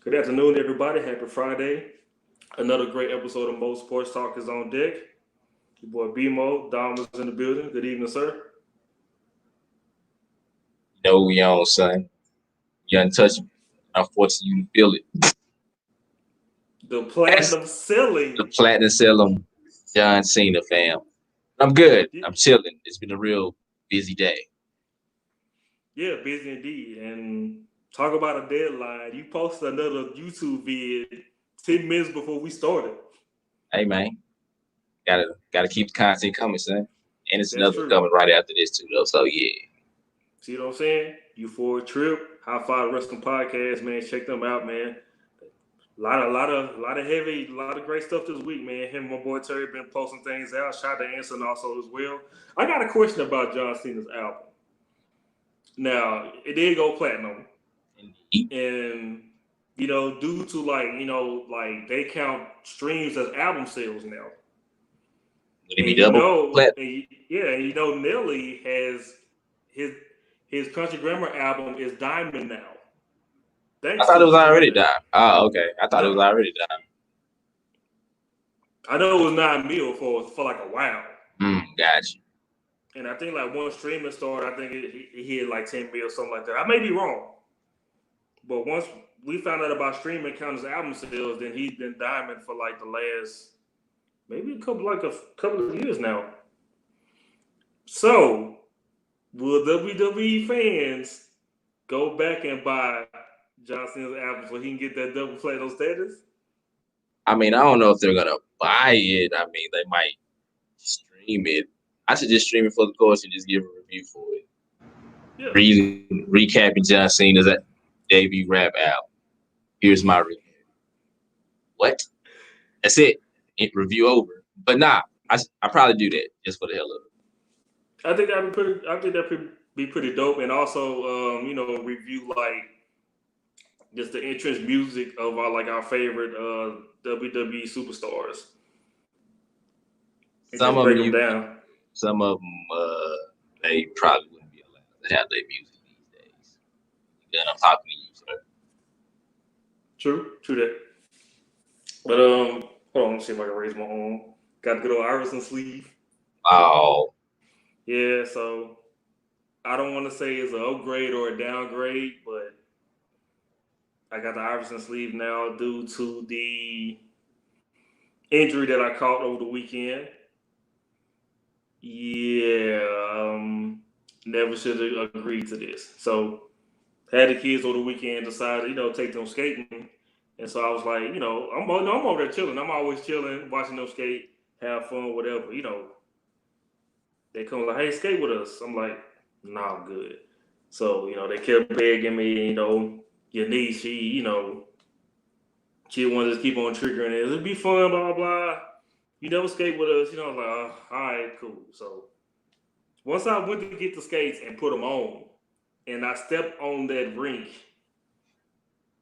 Good afternoon, everybody. Happy Friday. Another great episode of Mo Sports Talk is on deck. Your boy BMO, Dom is in the building. Good evening, sir. No, we on, son. You're untouchable. I'm forcing you to feel it. The That's platinum the ceiling. platinum Salem John Cena fam. I'm good. I'm chilling. It's been a real busy day. Yeah, busy indeed. And talk about a deadline. You posted another YouTube vid 10 minutes before we started. Hey man, gotta keep the content coming, son. And it's That's another true. coming right after this too, though. So yeah. See what I'm saying? You for a trip. High Five Wrestling Podcast, man. Check them out, man. A lot of great stuff this week, man. Him and my boy Terry been posting things out. Shout out to Anson also as well. I got a question about John Cena's album. Now, it did go platinum. And, due to like they count streams as album sales now. Would it be double platinum? Nelly has his country grammar album is diamond now. I thought it was already done. Oh, okay. I thought it was already done. I know it was 9 mil for like a while. Gotcha. And I think like one streaming started, I think it hit like 10 mil, something like that. I may be wrong. But once we found out about streaming count as album sales, then he's been diamond for like the last maybe a couple of years now. So will WWE fans go back and buy John Cena's album so he can get that double platinum status? I mean, I don't know if they're gonna buy it. I mean, they might stream it. I should just stream it for the course and just give a review for it. Yeah. Recapping John Cena's debut rap album. Here's my review. What? That's it. Review over. But nah, I probably do that just for the hell of it. I think that'd be pretty dope, and also review like just the entrance music of our favorite WWE superstars. Some of them, they probably wouldn't be allowed to have their music these days. Then I'm talking to you, sir. True that. But hold on, let's see if I can raise my arm. Got the good old Iverson sleeve. Oh. Yeah, so I don't want to say it's an upgrade or a downgrade, but I got the Iverson sleeve now due to the injury that I caught over the weekend. Yeah, never should have agreed to this. So had the kids over the weekend, decided, take them skating. And so I was like, I'm over there chilling. I'm always chilling, watching them skate, have fun, whatever. They come like, hey, skate with us. I'm like, nah, I'm good. So, they kept begging me, your niece, she wanted to just keep on triggering it. It'll be fun, blah, blah, blah. You never skate with us. I was like, all right, cool. So once I went to get the skates and put them on, and I stepped on that rink,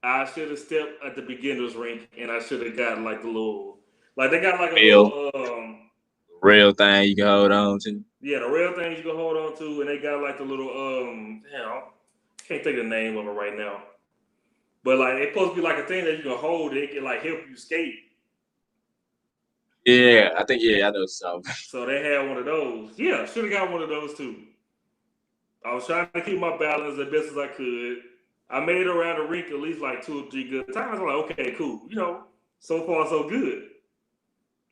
I should have stepped at the beginner's rink, and I should have got like the little, like they got like a little rail thing you can hold on to. Yeah, the rail things you can hold on to, and they got like the little I can't think of the name of it right now. But like it's supposed to be like a thing that you can hold, it can like help you skate. Yeah, I know something. So they had one of those. Yeah, should have got one of those too. I was trying to keep my balance as best as I could. I made it around the rink at least like 2 or 3 good times. I'm like, okay, cool. So far so good.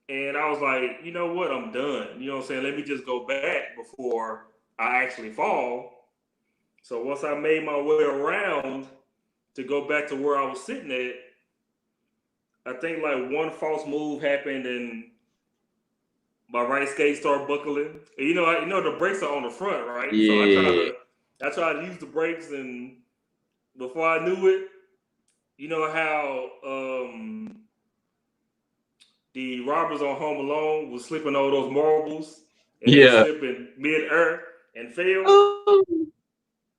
And I was like, you know what? I'm done. You know what I'm saying? Let me just go back before I actually fall. So once I made my way around to go back to where I was sitting at, I think like one false move happened and my right skate started buckling. And the brakes are on the front, right? Yeah. So I tried to use the brakes, and before I knew it, you know how the robbers on Home Alone was slipping all those marbles and they were slipping mid-air and fell?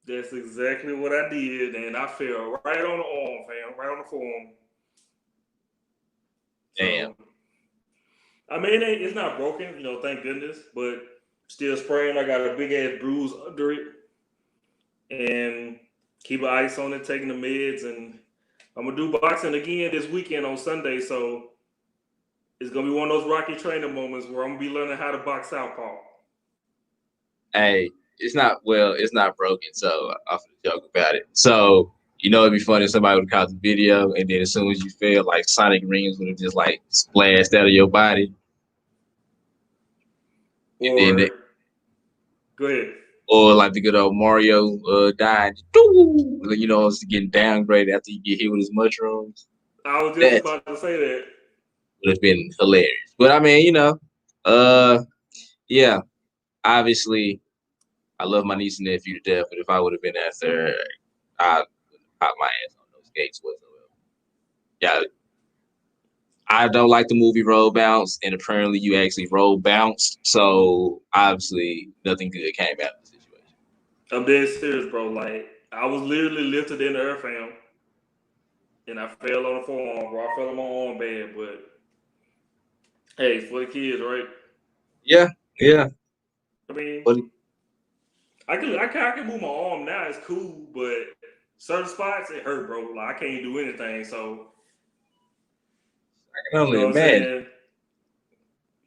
That's exactly what I did, and I fell right on the arm, fam, right on the forearm. Damn. So, I mean, it's not broken, thank goodness, but still spraying. I got a big ass bruise under it, and keep an ice on it, taking the meds, and I'm gonna do boxing again this weekend on Sunday, so it's gonna be one of those rocky training moments where I'm gonna be learning how to box southpaw. Hey, it's not broken, so I'm gonna joke about it. So it'd be funny if somebody would caught the video, and then as soon as you feel like Sonic rings would have just like splashed out of your body, Or go ahead. Or like the good old Mario dying, it's getting downgraded after you get hit with his mushrooms. I was just about to say that. Would have been hilarious. But I mean, yeah, obviously I love my niece and nephew to death, but if I would have been out there, I would have popped my ass on those skates whatsoever. Yeah. I don't like the movie Roll Bounce, and apparently you actually roll bounced, so obviously nothing good came out of the situation. I'm dead serious, bro. Like, I was literally lifted in the air, fam, and I fell on the forearm, bro. I fell on my arm bad, but hey, it's for the kids, right? Yeah. I mean, But I can move my arm now. It's cool, but certain spots it hurt, bro. Like I can't do anything. So I can only imagine.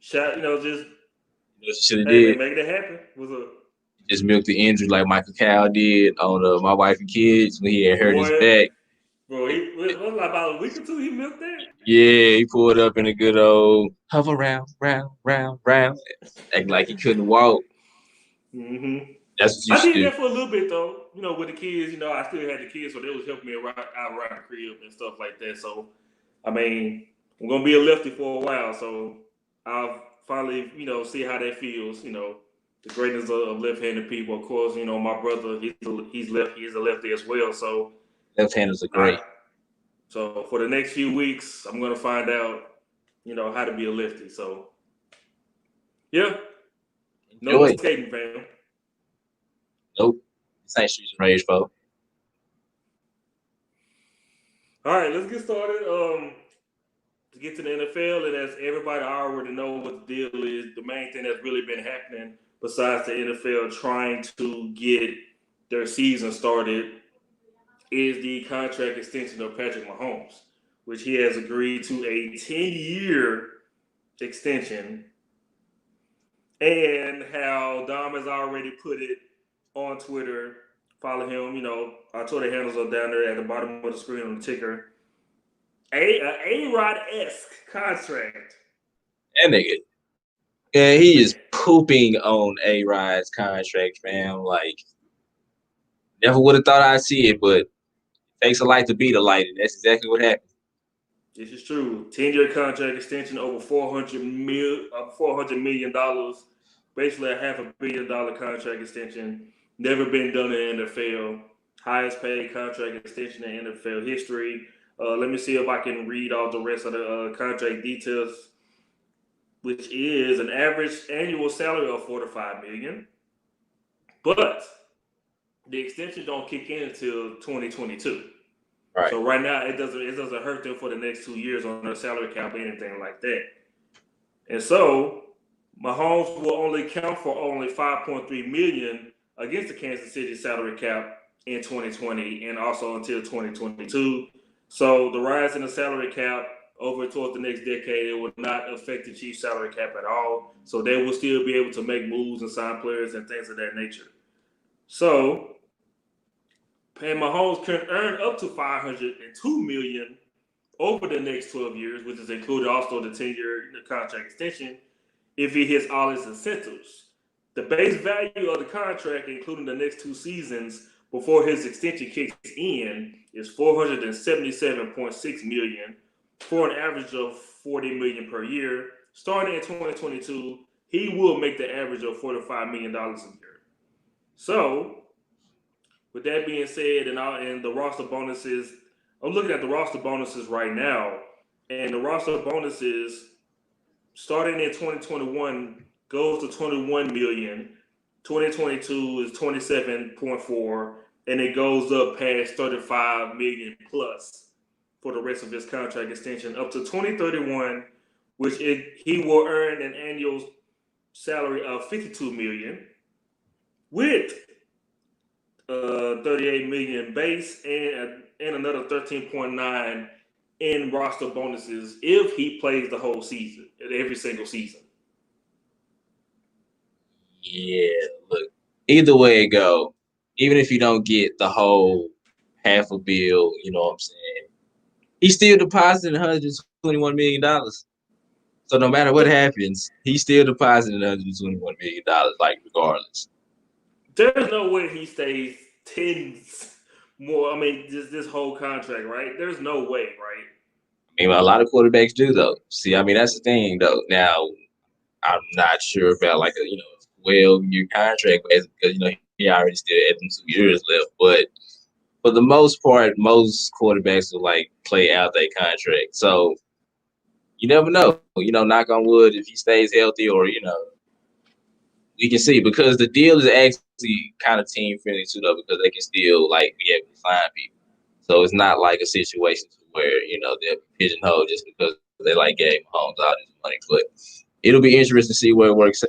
Just hey man, make it happen. What's up? Just milked the injury like Michael Cal did on My Wife and Kids when he had hurt his back. Bro, he was like about a week or two. He milked that. Yeah, he pulled up in a good old hover round, acting like he couldn't walk. Mm-hmm. That's what I did that for a little bit though. With the kids, I still had the kids, so they was helping me out around the crib and stuff like that. So, I mean, I'm gonna be a lefty for a while, so I'll finally, see how that feels. The greatness of left-handed people. Of course, my brother, he's a lefty as well. So left-handers are great. So for the next few weeks, I'm gonna find out, how to be a lefty. So yeah, no skating, fam. Nope, this ain't Streets and Rage, folks. All right, let's get started. To get to the NFL, and as everybody already know what the deal is, the main thing that's really been happening besides the NFL trying to get their season started is the contract extension of Patrick Mahomes, which he has agreed to a 10-year extension. And how Dom has already put it on Twitter. Follow him. Our Twitter handles are down there at the bottom of the screen on the ticker. A-Rod-esque contract. That nigga. Yeah, he is pooping on A-Rod's contract, man. Like, never would have thought I'd see it, but it takes a light to beat a light, and that's exactly what happened. This is true. 10-year contract extension over $400 million. Basically a $500 million contract extension. Never been done in the NFL. Highest paid contract extension in NFL history. Let me see if I can read all the rest of the contract details, which is an average annual salary of $45 million. But the extension don't kick in until 2022. Right. So right now it doesn't hurt them for the next 2 years on their salary cap or anything like that. And so Mahomes will only count for only $5.3 million against the Kansas City salary cap in 2020 and also until 2022. So the rise in the salary cap over towards the next decade, it will not affect the Chiefs salary cap at all. So they will still be able to make moves and sign players and things of that nature. So Mahomes can earn up to $502 million over the next 12 years, which is included also the 10-year contract extension, if he hits all his incentives. The base value of the contract, including the next 2 seasons before his extension kicks in, is $477.6 million for an average of $40 million per year. Starting in 2022, he will make the average of $45 million a year. So, with that being said, and the roster bonuses, I'm looking at the roster bonuses right now, and the roster bonuses starting in 2021 goes to $21 million. 2022 is 27.4, and it goes up past $35 million plus for the rest of his contract extension up to 2031, which he will earn an annual salary of $52 million with 38 million base and another 13.9 in roster bonuses if he plays the whole season, every single season. Yeah, look, either way it go, even if you don't get the whole half a bill, you know what I'm saying, he's still depositing $121 million. So no matter what happens, he's still depositing $121 million, like regardless. There's no way he stays tens more. I mean, this whole contract, right? There's no way, right? I mean, a lot of quarterbacks do though. See, I mean, that's the thing though. Now, I'm not sure about like a 12-year contract because he already still had them 2 years left. But for the most part, most quarterbacks will like play out their contract. So you never know. Knock on wood, if he stays healthy, or we can see, because the deal is actually kind of team friendly too, though, because they can still like be able to sign people. So it's not like a situation where they'll be pigeonholed just because they like gave Mahomes all this money. But it'll be interesting to see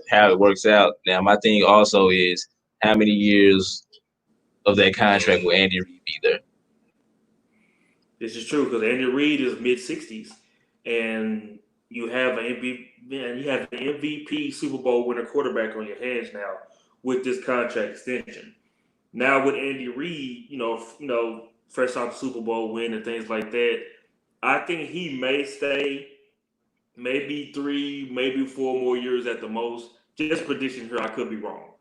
how it works out. Now, my thing also is how many years of that contract will Andy Reid be there? This is true because Andy Reid is mid-60s, and you have an MVP Super Bowl winner quarterback on your hands now with this contract extension. Now with Andy Reid, fresh off the Super Bowl win and things like that, I think he may stay maybe 3, maybe 4 more years at the most. Just prediction here, I could be wrong.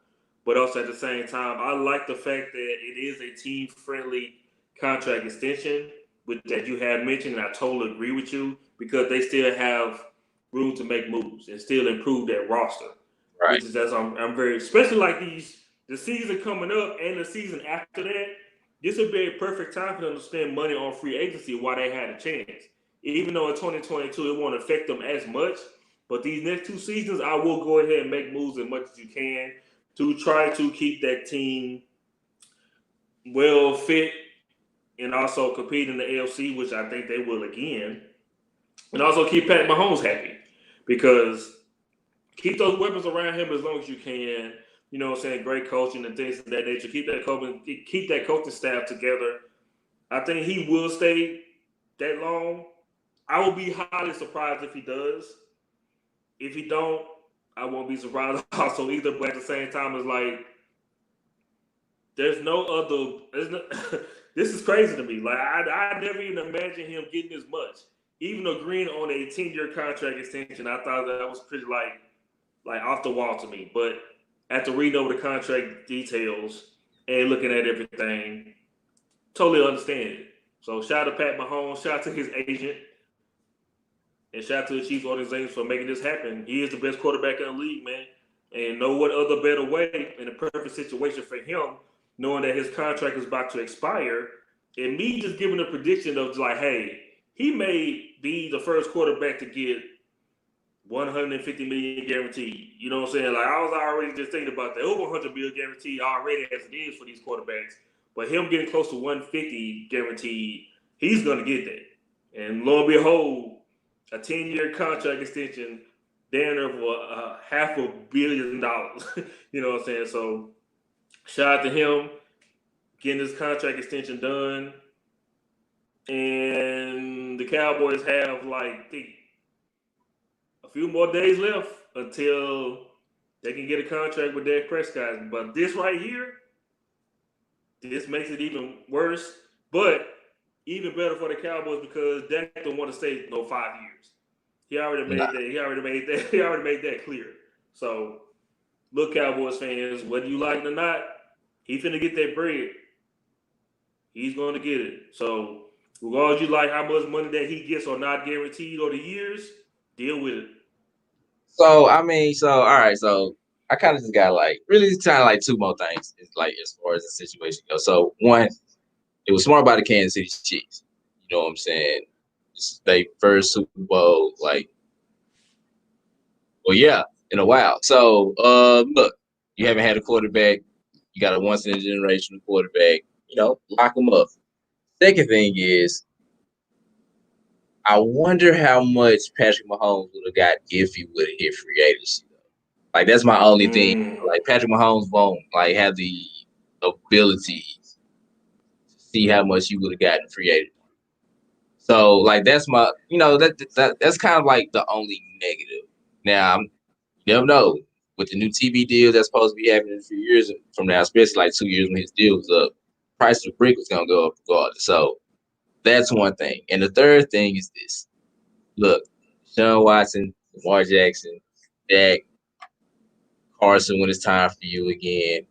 But also at the same time, I like the fact that it is a team friendly contract extension with that you have mentioned, and I totally agree with you because they still have room to make moves and still improve that roster. Right. Which is I'm very, especially like the season coming up and the season after that. This would be a perfect time for them to spend money on free agency while they had a chance. Even though in 2022 it won't affect them as much, but these next 2 seasons, I will go ahead and make moves as much as you can to try to keep that team well fit and also compete in the AFC, which I think they will again, and also keep Pat Mahomes happy because keep those weapons around him as long as you can. You know what I'm saying? Great coaching and things of that nature. Keep that coaching staff together. I think he will stay that long. I will be highly surprised if he does. If he don't, I won't be surprised also either. But at the same time, it's like there's no other. This is crazy to me. Like I never even imagined him getting this much. Even agreeing on a 10-year contract extension, I thought that was pretty like off the wall to me. But after reading over the contract details and looking at everything, totally understand it. So shout out to Pat Mahomes, shout out to his agent, and shout out to the Chiefs organization for making this happen. He is the best quarterback in the league, man. And no what other better way in a perfect situation for him, knowing that his contract is about to expire, and me just giving a prediction of like, hey, he may be the first quarterback to get 150 million guaranteed. You know what I'm saying? Like I was already just thinking about that over 100 million guaranteed already as it is for these quarterbacks, but him getting close to 150 guaranteed, he's gonna get that. And lo and behold, a 10-year contract extension, down there for $500 million. You know what I'm saying? So shout out to him getting this contract extension done. And the Cowboys have like a few more days left until they can get a contract with Dak Prescott. But this right here, this makes it even worse. But even better for the Cowboys because Dak don't want to stay 5 years. He already made that. He already made that. He already made that clear. So, look, Cowboys fans, whether you like it or not, he's finna get that bread. He's going to get it. So, regardless you like how much money that he gets or not guaranteed or the years, deal with it. So all right. So I kind of just got like really kind of like two more things. It's like as far as the situation goes. So one, it was smart by the Kansas City Chiefs. You know what I'm saying? This is their first Super Bowl, in a while. So look, you haven't had a quarterback. You got a once in a generation quarterback. Lock them up. Second thing is, I wonder how much Patrick Mahomes would have got if he would have hit free agency. Like that's my only thing. Like Patrick Mahomes won't like have the abilities to see how much you would have gotten free agent. So like that's my, that's kind of like the only negative. Now you never know with the new TV deal that's supposed to be happening a few years from now, especially like 2 years when his deal was up. Price of the brick was gonna go up regardless. So that's one thing. And the third thing is this. Look, Sean Watson, Lamar Jackson, Dak, Carson, when it's time for you again,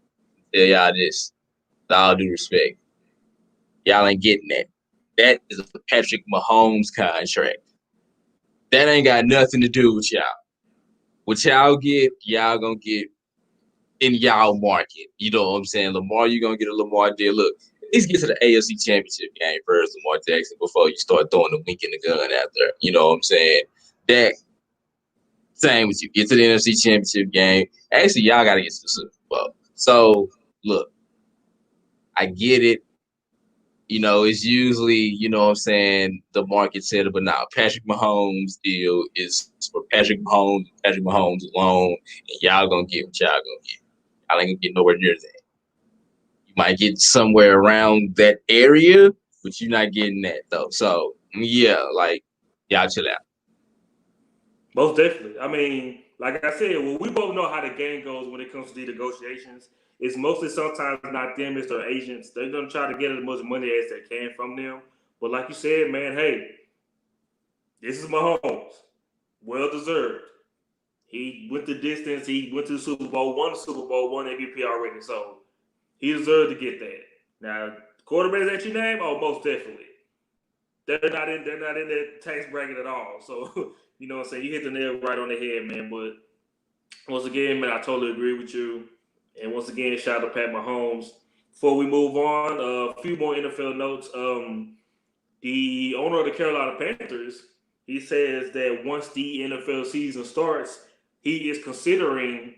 tell y'all this. With all due respect, y'all ain't getting that. That is a Patrick Mahomes contract. That ain't got nothing to do with y'all. What y'all get, y'all gonna get in y'all market. You know what I'm saying? Lamar, you gonna get a Lamar deal. Look, at least get to the AFC Championship game first, Lamar Jackson, before you start throwing the wink in the gun out there. You know what I'm saying? Dak, same with you. Get to the NFC Championship game. Actually, y'all gotta get to the Super Bowl. So look, I get it. It's usually, what I'm saying, the market setter, but now Patrick Mahomes deal is for Patrick Mahomes alone, and y'all gonna get what y'all gonna get. Y'all ain't gonna get nowhere near that. You might get somewhere around that area, but you're not getting that though. So yeah, like y'all chill out. Most definitely. I mean, like I said, well, we both know how the game goes when it comes to the negotiations. It's mostly sometimes not them, it's their agents. They're gonna try to get as much money as they can from them. But like you said, man, hey, this is Mahomes. Well deserved. He went the distance. He went to the Super Bowl, won the Super Bowl, won MVP already. So he deserved to get that. Now, quarterbacks that you name, oh, most definitely. They're not in that tax bracket at all. So, you know what I'm saying? You hit the nail right on the head, man. But once again, man, I totally agree with you. And once again, shout out to Pat Mahomes. Before we move on, a few more NFL notes. The owner of the Carolina Panthers, he says that once the NFL season starts, he is considering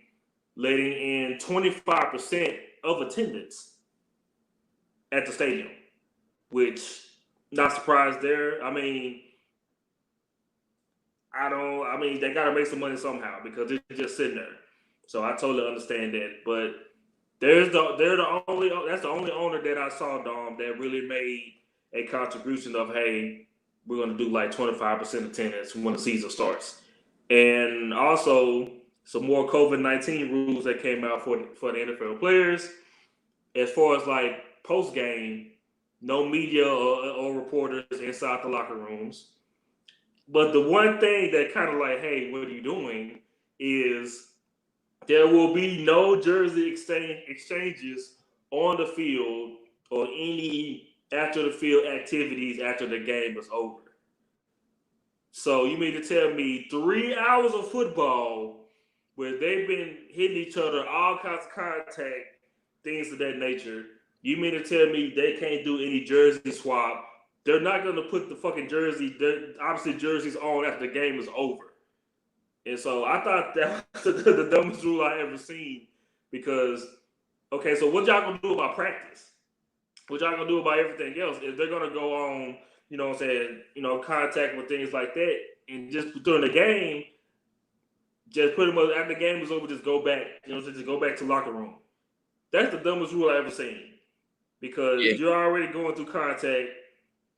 letting in 25% of attendance at the stadium, which not surprised there. I mean, they got to make some money somehow because they're just sitting there. So I totally understand that. But that's the only owner that I saw, Dom, that really made a contribution of, hey, we're going to do like 25% attendance when the season starts. And also some more COVID-19 rules that came out for the NFL players. As far as like post game, no media or reporters inside the locker rooms. But the one thing that kind of like, hey, what are you doing? Is there will be no jersey exchanges on the field or any after the field activities after the game is over. So you mean to tell me 3 hours of football where they've been hitting each other, all kinds of contact, things of that nature. You mean to tell me they can't do any jersey swap? They're not going to put the fucking opposite jerseys on after the game is over. And so I thought that was the dumbest rule I ever seen because, okay, so what y'all gonna do about practice? What y'all gonna do about everything else? If they're gonna go on, you know what I'm saying, contact with things like that and just during the game, just pretty much after the game is over, just go back, just go back to locker room. That's the dumbest rule I ever seen because you're already going through contact.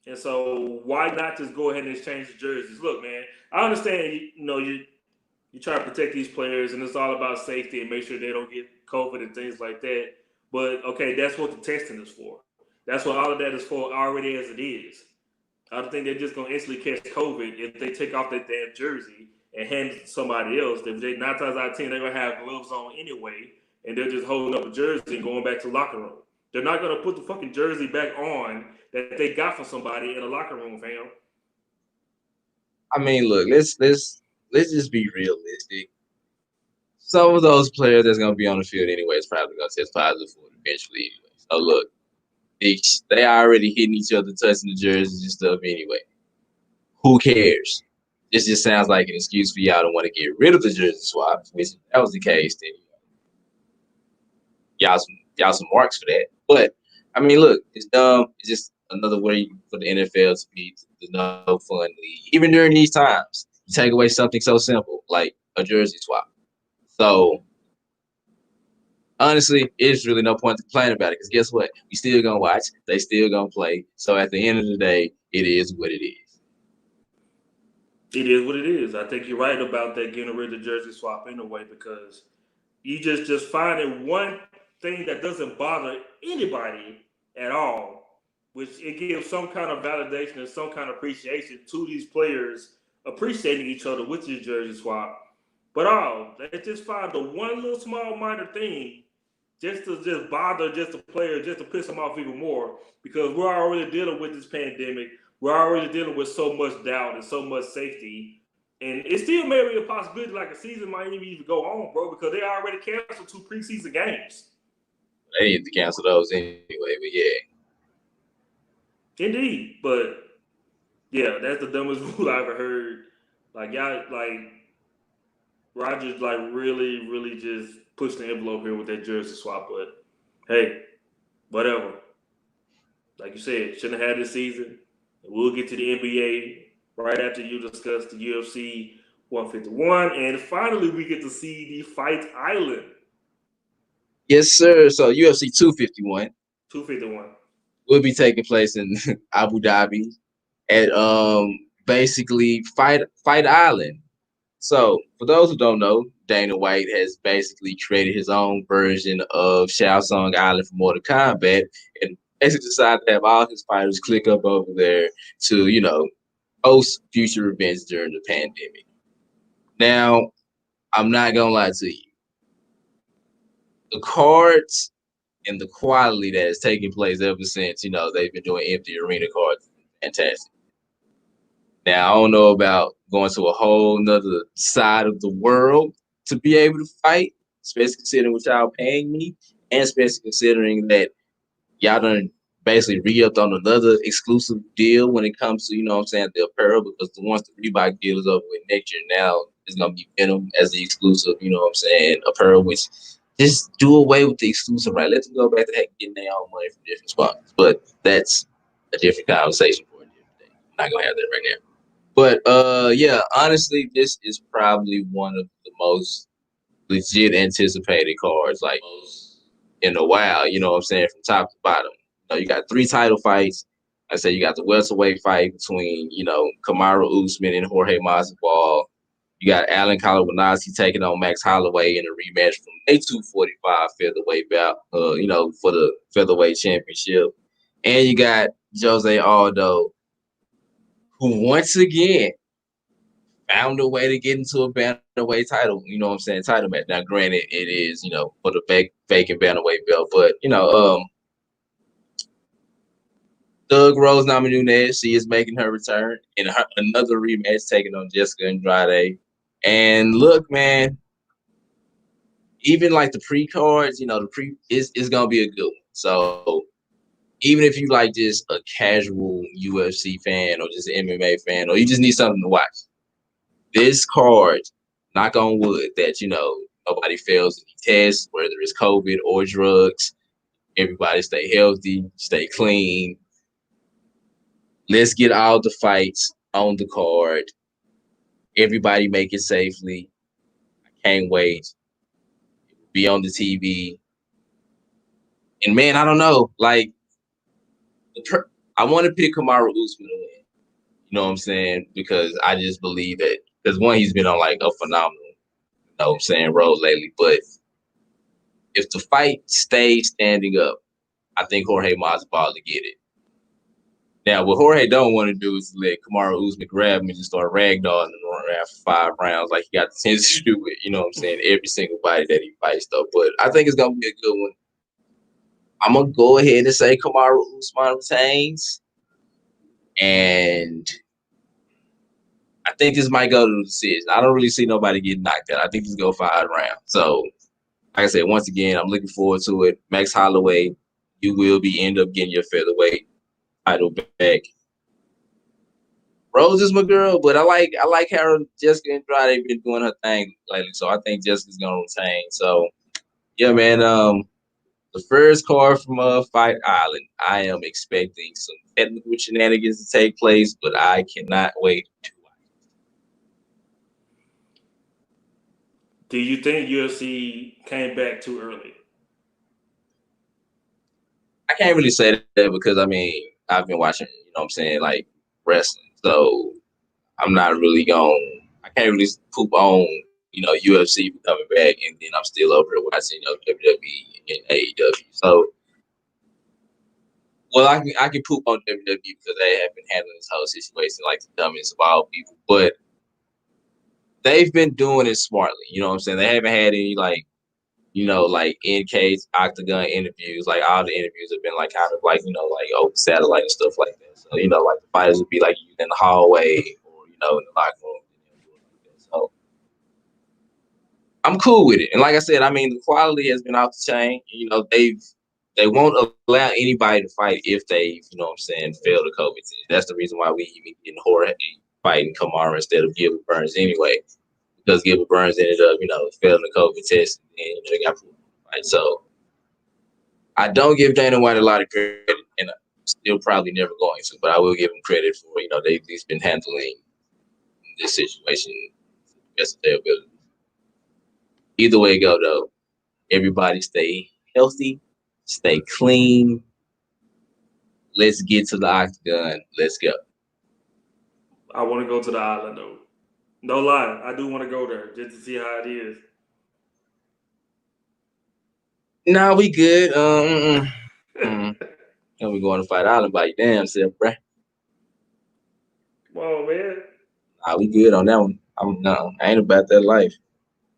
And so why not just go ahead and exchange the jerseys? Look, man, I understand, you try to protect these players, and it's all about safety and make sure they don't get COVID and things like that. But okay, that's what the testing is for. That's what all of that is for already as it is. I don't think they're just gonna instantly catch COVID if they take off that damn jersey and hand it to somebody else. If they 9 times out of 10 they're gonna have gloves on anyway, and they're just holding up a jersey and going back to the locker room. They're not gonna put the fucking jersey back on that they got from somebody in a locker room, fam. I mean, look, let's just be realistic. Some of those players that's gonna be on the field anyway is probably gonna test positive for it eventually anyway. So look, they already hitting each other, touching the jerseys and stuff anyway. Who cares? This just sounds like an excuse for y'all to want to get rid of the jersey swaps, which if that was the case, then y'all some marks for that. But I mean, look, it's dumb. It's just another way for the NFL to be the no fun league. Even during these times, you take away something so simple like a jersey swap. So honestly, it's really no point to complain about it because guess what? We still gonna watch. They still gonna play. So at the end of the day, it is what it is. It is what it is. I think you're right about that getting rid of the jersey swap anyway because you just finding one thing that doesn't bother anybody at all, which it gives some kind of validation and some kind of appreciation to these players appreciating each other with this jersey swap. But they just find the one little small minor thing just to just bother just the players, just to piss them off even more because we're already dealing with this pandemic. We're already dealing with so much doubt and so much safety. And it still may be a possibility like a season might even go on, bro, because they already canceled 2 preseason games. They need to cancel those anyway, but yeah. Indeed. But yeah, that's the dumbest rule I ever heard. Like y'all Rogers really just pushed the envelope here with that jersey swap, but hey, whatever. Like you said, shouldn't have had this season. We'll get to the NBA right after you discuss the UFC 151. And finally, we get to see the Fight Island. Yes, sir. So UFC 251. 251. Will be taking place in Abu Dhabi at basically Fight Island. So for those who don't know, Dana White has basically created his own version of Shao Tsung Island for Mortal Kombat and basically decided to have all his fighters click up over there to, host future events during the pandemic. Now, I'm not gonna lie to you. The cards and the quality that has taken place ever since, they've been doing empty arena cards, fantastic. Now, I don't know about going to a whole nother side of the world to be able to fight, especially considering what y'all paying me, and especially considering that y'all done basically re-upped on another exclusive deal when it comes to, the apparel, because the once the Reebok deal is over with next year, now it's going to be Venom as the exclusive, apparel, which just do away with the exclusive, right? Let them go back to getting their own money from different sponsors. But that's a different conversation for a different day. I'm not going to have that right now. But yeah, honestly, this is probably one of the most legit anticipated cards, like in a while. You know what I'm saying? From top to bottom. You got 3 title fights. I say you got the welterweight fight between Kamaru Usman and Jorge Masvidal. You got Alan Kalinowski taking on Max Holloway in a rematch from a 245 featherweight bout. For the featherweight championship, and you got Jose Aldo, who once again found a way to get into a bantamweight title, title match. Now, granted, it is, for the vacant bantamweight belt, but, Thug Rose Namajunas, she is making her return in another rematch, taking on Jessica Andrade. And look, man, even like the pre-cards, it's going to be a good one. So even if you like just a casual UFC fan or just an MMA fan, or you just need something to watch, this card, knock on wood, that nobody fails any tests, whether it's COVID or drugs. Everybody stay healthy, stay clean. Let's get all the fights on the card. Everybody make it safely. I can't wait. Be on the TV. And man, I don't know. Like, I want to pick Kamaru Usman to win. You know what I'm saying? Because I just believe that. Because one, he's been on like a phenomenal, road lately. But if the fight stays standing up, I think Jorge Masvidal to get it. Now, what Jorge don't want to do is let Kamaru Usman grab him and just start ragdolling him after 5 rounds like he got the chance to do it, every single body that he fights, though. But I think it's going to be a good one. I'm going to go ahead and say Kamaru Usman retains. And I think this might go to the decision. I don't really see nobody getting knocked out. I think this go 5 rounds. So, like I said, once again, I'm looking forward to it. Max Holloway, you will end up getting your featherweight title back. Rose is my girl, but I like how Jessica Andrade been doing her thing lately. So I think Jessica's gonna retain. So yeah, man. The first card from Fight Island, I am expecting some technical shenanigans to take place, but I cannot wait to watch. Do you think UFC came back too early? I can't really say that because I mean I've been watching, you know what I'm saying, like wrestling. So I'm not really I can't really poop on, UFC coming back and then I'm still over here watching, WWE and AEW. So well I can poop on WWE because they have been handling this whole situation like the dumbest of all people. But they've been doing it smartly, you know what I'm saying? They haven't had any like like in case octagon interviews, like all the interviews have been like kind of like, like over satellite and stuff like that. So, like the fighters would be like in the hallway or, in the locker room. So I'm cool with it. And like I said, I mean the quality has been off the chain. They won't allow anybody to fight if they, what I'm saying, fail the COVID test. That's the reason why we even getting Jorge fighting Kamara instead of Gilbert Burns anyway. Because Gilbert Burns ended up, failing the COVID test and they got put on the fight. So I don't give Dana White a lot of credit, and I'm still probably never going to, but I will give him credit for, they've at least been handling this situation to the best of their ability. Either way it go, though, everybody stay healthy, stay clean. Let's get to the octagon. Let's go. I want to go to the island, though. No lie, I do want to go there just to see how it is. Nah, we good. We going to Fight Island by your damn self, bruh. Come on, man. Nah, we good on that one. I ain't about that life.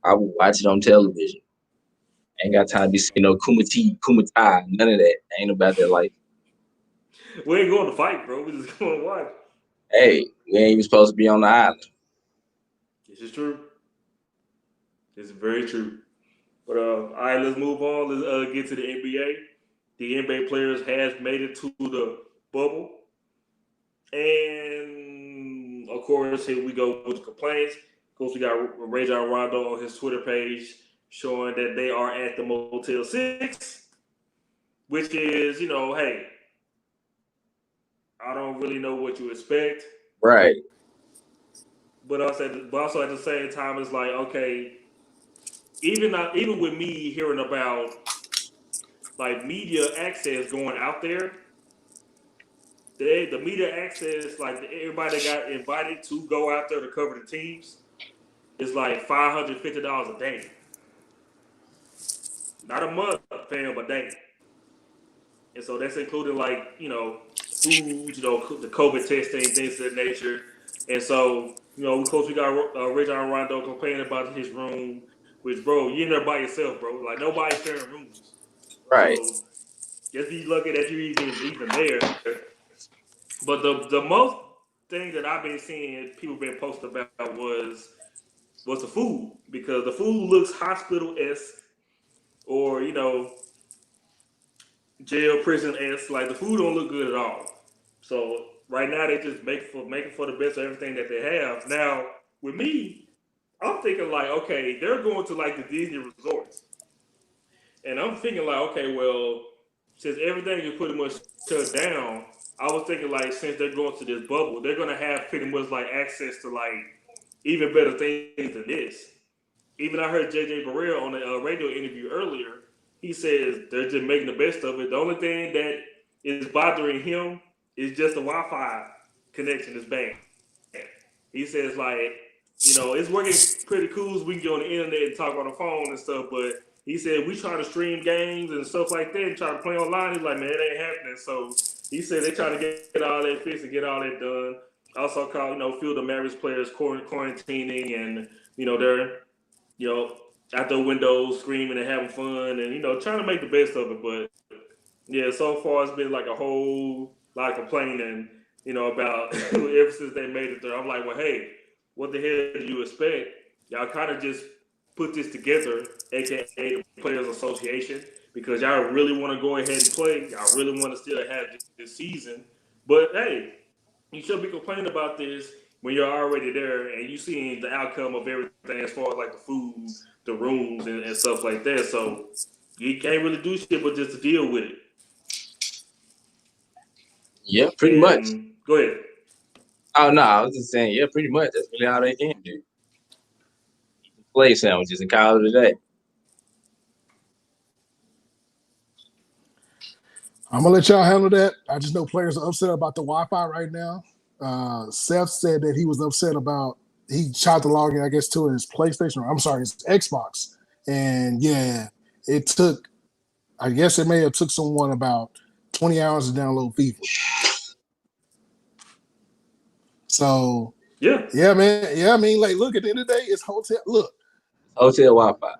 I will watch it on television. Ain't got time to be seeing no Kumatai, none of that. Ain't about that life. We ain't going to fight, bro. We just going to watch. Hey, we ain't even supposed to be on the island. This is true. This is very true. But all right, let's move on. Let's get to the NBA. The NBA players has made it to the bubble, and of course, here we go with the complaints. Of course, we got Rajon Rondo on his Twitter page showing that they are at the Motel 6, which is, hey, I don't really know what you expect. Right. But also at the same time, it's like, okay, even with me hearing about like media access going out there, the media access, like everybody that got invited to go out there to cover the teams, is like $550 a day. Not a month, fam, a day. And so that's including like, food, the COVID testing, things of that nature. And so, of course, we got Rajon Rondo complaining about his room, which, bro, you're in there by yourself, bro. Like, nobody's sharing rooms. Right. So, just be lucky that you're even there. But the most thing that I've been seeing people been posting about was the food, because the food looks hospital esque or jail prison esque. Like the food don't look good at all. So right now they just making for the best of everything that they have. Now with me, I'm thinking like, okay, they're going to like the Disney resorts, and I'm thinking like, okay, well, since everything is pretty much shut down, I was thinking like since they're going to this bubble, they're gonna have pretty much like access to like even better things than this. Even I heard JJ Barrera on a radio interview earlier. He says they're just making the best of it. The only thing that is bothering him is just the Wi-Fi connection is bad. He says like, it's working pretty cool. So we can get on the internet and talk on the phone and stuff. But he said we try to stream games and stuff like that and try to play online. He's like, man, it ain't happening. So he said they try to get all that fixed and get all that done. Also called, Field of Mavericks players quarantining, and they're out their windows screaming and having fun and trying to make the best of it. But yeah, so far it's been like a whole lot of complaining, about ever since they made it there. I'm like, well, hey, what the hell do you expect? Y'all kind of just put this together, aka the Players Association, because y'all really want to go ahead and play. Y'all really want to still have this season. But hey, you should be complaining about this when you're already there and you seeing the outcome of everything as far as like the food, the rooms, and stuff like that. So you can't really do shit but just to deal with it. Yeah, pretty much. And go ahead. Oh no, I was just saying, yeah, pretty much. That's really all they can do. Play sandwiches and call it a day. I'm gonna let y'all handle that. I just know players are upset about the Wi-Fi right now. Seth said that he was upset about he tried to log in, I guess, to his PlayStation. Or, I'm sorry, his Xbox, and yeah, it took. I guess it may have took someone about 20 hours to download FIFA. So yeah, man. Yeah, I mean, like, look, at the end of the day, it's hotel. Look, hotel Wi-Fi.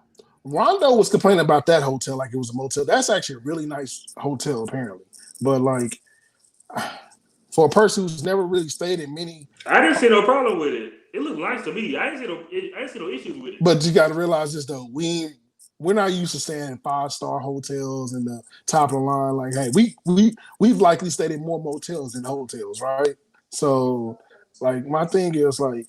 Rondo was complaining about that hotel like it was a motel. That's actually a really nice hotel, apparently. But like, for a person who's never really stayed in many, I didn't see no problem with it. It looked nice to me. I didn't see no issues with it. but you got to realize this though, we're not used to staying in 5-star hotels and the top of the line. Like, hey, we've likely stayed in more motels than hotels, right? So, like, my thing is like,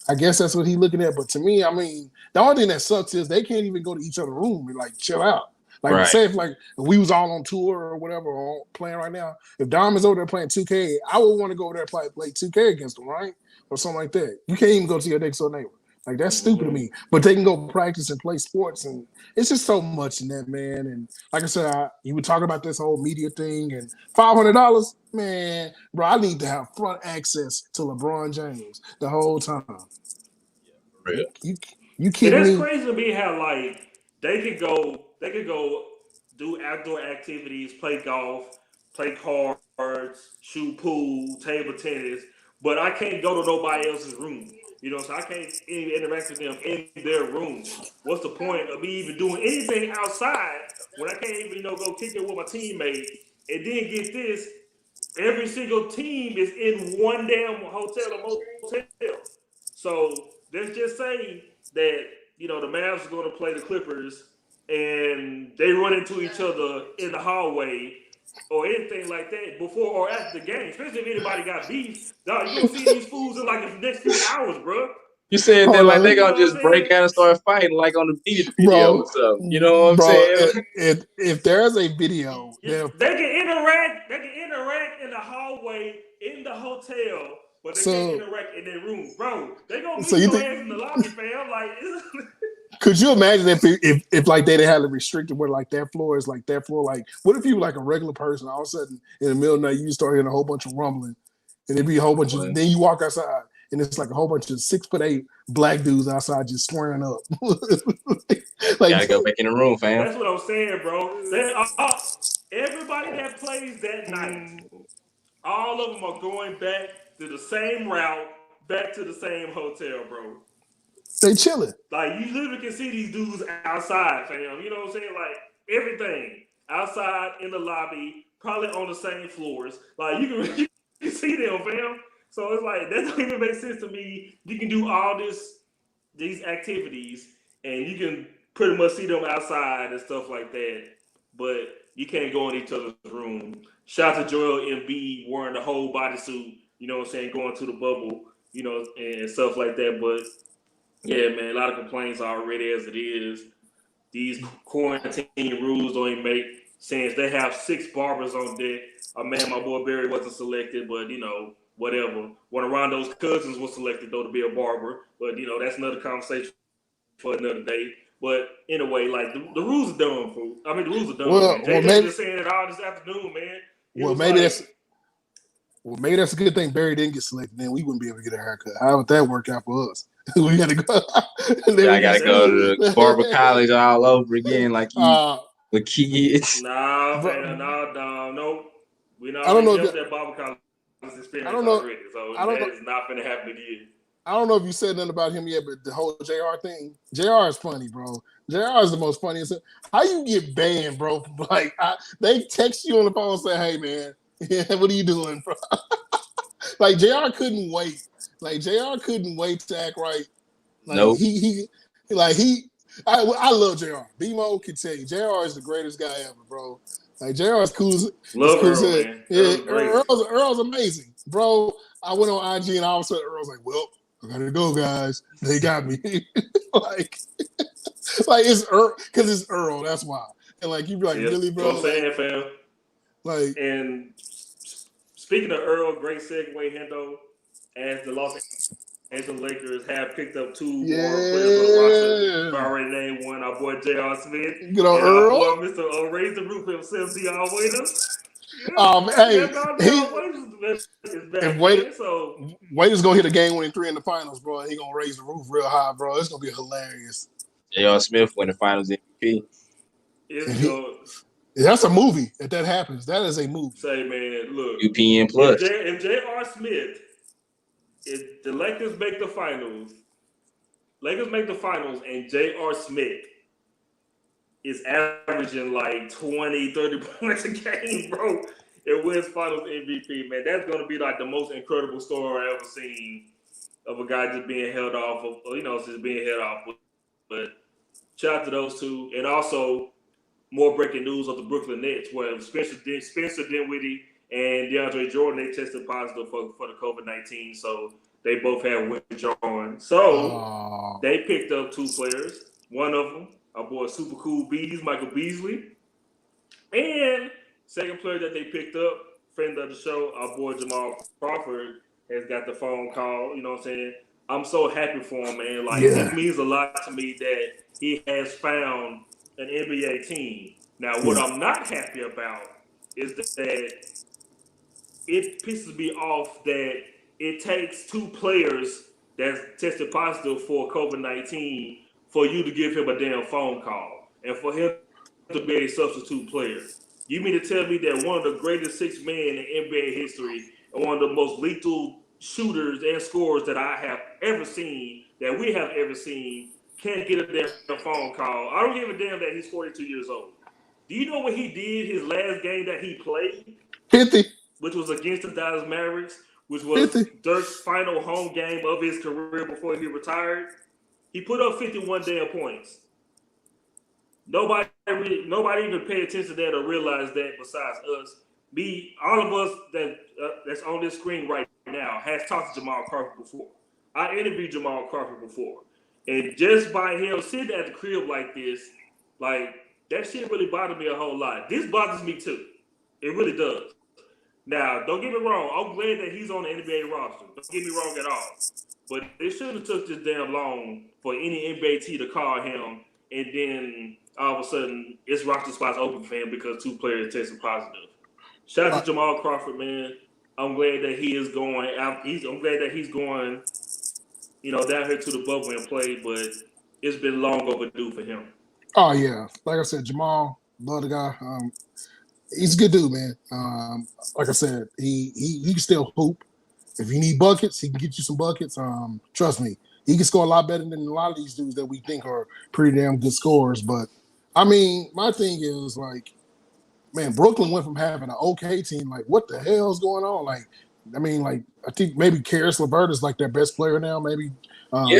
I guess that's what he's looking at. But to me, I mean, the only thing that sucks is they can't even go to each other's room and like chill out. Like, Right. say if we was all on tour or whatever, or playing right now, if Dom is over there playing 2K, I would want to go over there and play 2K against them, right? Or something like that. You can't even go to your next door neighbor. Like, that's stupid to me. But they can go practice and play sports, and it's just so much in that, man. And like I said, you would talk about this whole media thing and $500, man, bro. I need to have front access to LeBron James the whole time. For real. You kidding me? It's crazy to me how like they could go do outdoor activities, play golf, play cards, shoot pool, table tennis, but I can't go to nobody else's room. You know, so I can't even interact with them in their room. What's the point of me even doing anything outside when I can't even, go kick it with my teammate? And then get this, every single team is in one damn hotel or motel. So let's just say that, the Mavs are going to play the Clippers and they run into each other in the hallway or anything like that before or after the game, especially if anybody got beef. Dog, you're going to see these fools in like the next few hours, bro. You said that like they're going to just break out and start fighting like on the video or something. You know what I'm saying? If there's a video, they can interact. They can interact in the hallway in the hotel, but they can't interact in their room, bro. They gonna meet your ass in the lobby, fam. Like, could you imagine if like they had it restricted where like that floor is like that floor? Like, what if you were like a regular person, all of a sudden in the middle of the night you start hearing a whole bunch of rumbling, and it'd be a whole bunch of. Then you walk outside. And it's like a whole bunch of 6'8" black dudes outside just squaring up. Like, gotta go back in the room, fam. That's what I'm saying, bro. Everybody that plays that night, all of them are going back to the same route, back to the same hotel, bro. They chilling. Like, you literally can see these dudes outside, fam. You know what I'm saying? Like, everything outside in the lobby, probably on the same floors. Like, you can see them, fam. So it's like, that doesn't even make sense to me. You can do all these activities, and you can pretty much see them outside and stuff like that, but you can't go in each other's room. Shout out to Joel Embiid wearing the whole bodysuit, you know what I'm saying, going to the bubble, and stuff like that. But yeah, man, a lot of complaints already as it is. These quarantine rules don't even make sense. They have 6 barbers on deck. Man, my boy Barry wasn't selected, but whatever. One of Rondo's cousins was selected, though, to be a barber. But, that's another conversation for another day. But anyway, like, the rules are dumb, fool. I mean, the rules are dumb, man. JJ was saying it all this afternoon, man. Maybe that's a good thing Barry didn't get selected. Then we wouldn't be able to get a haircut. How would that work out for us? We got to go. I got to go to the barber college all over again, like the kids. Nah, man, nope. We're not going to that barber college experience already. So that is not going to happen again. I don't know if you said nothing about him yet, but the whole JR thing, JR is funny, bro. JR is the most funniest. How you get banned, bro? Like, they text you on the phone and say, hey, man, what are you doing, bro? Like, JR couldn't wait. Like, JR couldn't wait to act right. Like, nope. I love JR. B-Mo can tell you, JR is the greatest guy ever, bro. Like, JR is cool. Love Earl, man. Yeah, Earl's amazing. Bro, I went on IG and all of a sudden Earl's like, well, I gotta go, guys. They got me. like it's Earl, because it's Earl, that's why. And like, you be like, really, bro? What I'm saying, fam. Like, and speaking of Earl, great segue, Hendo, as the Los Angeles Lakers have picked up 2 more players on the roster. I already named one, our boy J.R. Smith. Good on Earl. Our boy Mr. Raise the Roof himself, D.R. Waiters. Hey, is back, if man. So Waiter's gonna hit a game-winning three in the finals, bro, he gonna raise the roof real high, bro. It's gonna be hilarious. J.R. Smith win the Finals MVP. That's a movie. If that happens, that is a movie. Say, man, look. UPN plus. If J.R. Smith, if the Lakers make the finals, and J.R. Smith is averaging like 20, 30 points a game, bro, and wins Finals MVP, man, that's gonna be like the most incredible story I ever seen of a guy just being held off of, just being held off. But shout out to those two, and also more breaking news of the Brooklyn Nets, where Spencer Dinwiddie and DeAndre Jordan, they tested positive for the COVID-19, so they both have withdrawn. So they picked up two players. One of them, our boy Super Cool Bees, Michael Beasley, and second player that they picked up, friend of the show, our boy Jamal Crawford, has got the phone call. You know what I'm saying? I'm so happy for him, man. Like, it means a lot to me that he has found an NBA team. Now, what I'm not happy about is that it pisses me off that it takes two players that's tested positive for COVID-19 for you to give him a damn phone call and for him to be a substitute player. You mean to tell me that one of the greatest six men in NBA history and one of the most lethal shooters and scorers that I have ever seen, that we have ever seen, can't get a damn phone call? I don't give a damn that he's 42 years old. Do you know what he did his last game that he played? 50. Which was against the Dallas Mavericks, which was 50. Dirk's final home game of his career before he retired. He put up 51 damn points. Nobody even paid attention to that or realized that besides us. All of us that's on this screen right now has talked to Jamal Crawford before. I interviewed Jamal Crawford before. And just by him sitting at the crib like this, like, that shit really bothered me a whole lot. This bothers me too. It really does. Now, don't get me wrong. I'm glad that he's on the NBA roster. Don't get me wrong at all. But it shouldn't have took this damn long for any NBA team to call him, and then all of a sudden it's roster spots open for him because two players tested positive. Shout out to Jamal Crawford, man. I'm glad that he is going out. I'm glad that he's going, down here to the bubble and play. But it's been long overdue for him. Oh yeah, like I said, Jamal, love the guy. He's a good dude, man. Like I said, he can still hoop. If you need buckets, he can get you some buckets. Trust me, he can score a lot better than a lot of these dudes that we think are pretty damn good scorers. But I mean, my thing is like, man, Brooklyn went from having an okay team, like what the hell's going on? Like, I mean, like I think maybe Karis LeVert is like their best player now. Maybe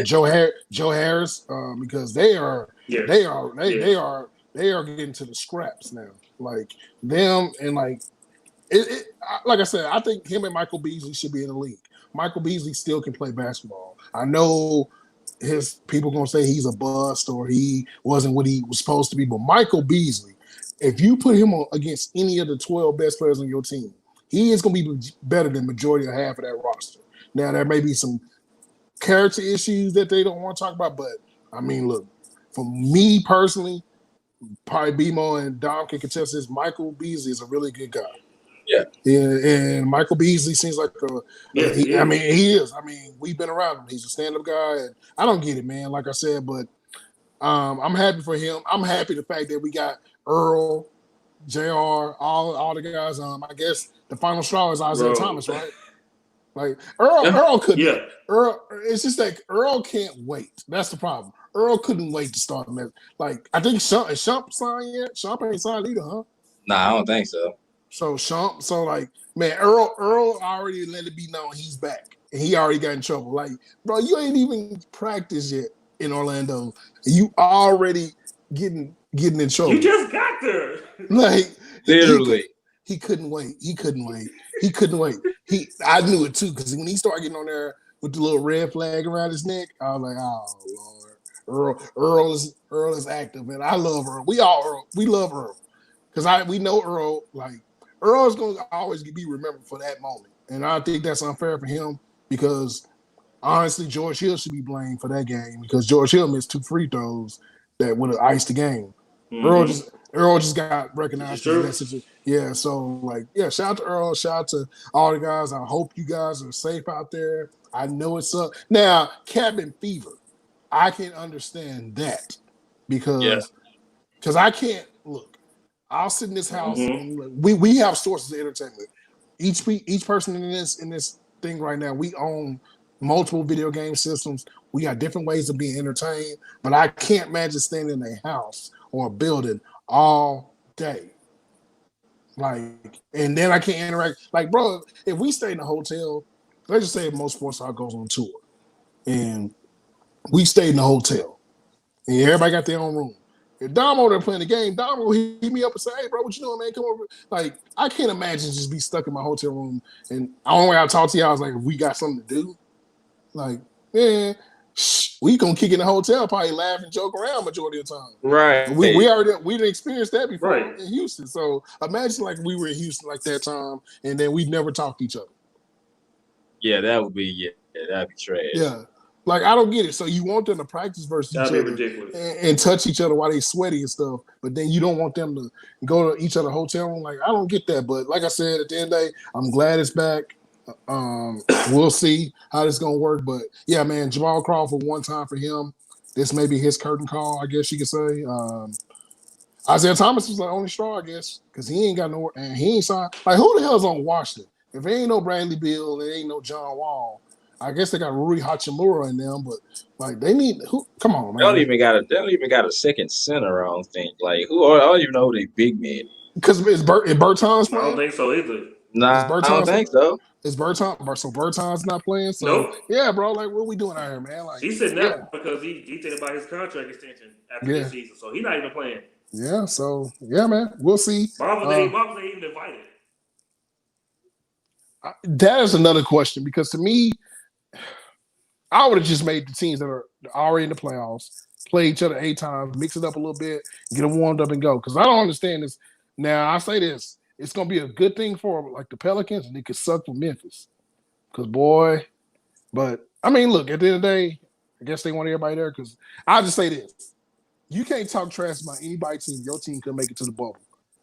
Joe Harris, because they are getting to the scraps now. Like them and like like I said, I think him and Michael Beasley should be in the league. Michael Beasley still can play basketball. I know his people gonna say he's a bust or he wasn't what he was supposed to be, but Michael Beasley, if you put him on against any of the 12 best players on your team, he is gonna be better than majority of half of that roster. Now there may be some character issues that they don't want to talk about, but I mean, look, for me personally, probably BMO and Dom can contest this. Michael Beasley is a really good guy. Yeah. And Michael Beaslly seems like he is. I mean, we've been around him. He's a stand-up guy, and I don't get it, man. Like I said, but I'm happy for him. I'm happy the fact that we got Earl, JR, all the guys. I guess the final straw is Isaiah Thomas, right? Like Earl couldn't. Yeah. Earl, it's just like Earl can't wait. That's the problem. Earl couldn't wait to start him. Like I think Shump signed yet. Shump ain't signed either, huh? Nah, I don't think so. So Shump, like man, Earl already let it be known he's back, and he already got in trouble. Like, bro, you ain't even practiced yet in Orlando, and you already getting in trouble. You just got there. Like literally. He couldn't wait. I knew it too, because when he started getting on there with the little red flag around his neck, I was like, oh Lord. Earl is active, and I love Earl. We love Earl. Because we know Earl, like Earl is going to always be remembered for that moment. And I think that's unfair for him because honestly, George Hill should be blamed for that game because George Hill missed 2 free throws that would have iced the game. Earl just got recognized This is because of that situation. Yeah, so like, yeah, shout out to Earl, shout out to all the guys. I hope you guys are safe out there. I know it's up. Now, cabin fever, I can understand that because I can't look. I'll sit in this house and look, we have sources of entertainment. Each person in this thing right now, we own multiple video game systems. We got different ways of being entertained, but I can't imagine staying in a house or a building all day. Like, and then I can't interact. Like, bro, if we stay in a hotel, let's just say most sports star goes on tour, and we stayed in the hotel, and everybody got their own room. If Dom over there playing the game, Dom will hit me up and say, "Hey, bro, what you doing, man? Come over." Like, I can't imagine just be stuck in my hotel room. And the only way I talk to y'all is like, if we got something to do. Like, man, we gonna kick in the hotel, probably laugh and joke around majority of the time. Right. We didn't experience that before in Houston. So imagine like we were in Houston like that time, and then we never talked to each other. Yeah, that'd be trash. Yeah. Like, I don't get it. So you want them to practice versus each other and touch each other while they sweaty and stuff, but then you don't want them to go to each other hotel room. Like, I don't get that. But like I said, at the end of the day, I'm glad it's back. We'll see how this is gonna work. But yeah, man, Jamal Crawford, one time for him. This may be his curtain call, I guess you could say. Isaiah Thomas was the only straw, I guess, because he ain't got no, and he ain't signed. Like, who the hell's on Washington? If it ain't no Bradley Beal, it ain't no John Wall. I guess they got Rui Hachimura in them, but like they need who? Come on, man. They don't even got a second center. I don't think. Like I don't even know who they big men. Because it's Bertans playing. I don't think so either. Nah, I don't think so. Is Bertans? So Bertans not playing? So yeah, bro. Like, what are we doing out here, man? Like, he said that because he thinking about his contract extension after this season, so he's not even playing. Yeah. So yeah, man. We'll see. Why was they even invited? That is another question because to me, I would have just made the teams that are already in the playoffs play each other 8 times, mix it up a little bit, get them warmed up and go. Because I don't understand this. Now, I say this. It's going to be a good thing for like the Pelicans, and it could suck for Memphis. Because, boy, but, I mean, look, at the end of the day, I guess they want everybody there because I'll just say this. You can't talk trash about anybody's team. Your team could make it to the bubble.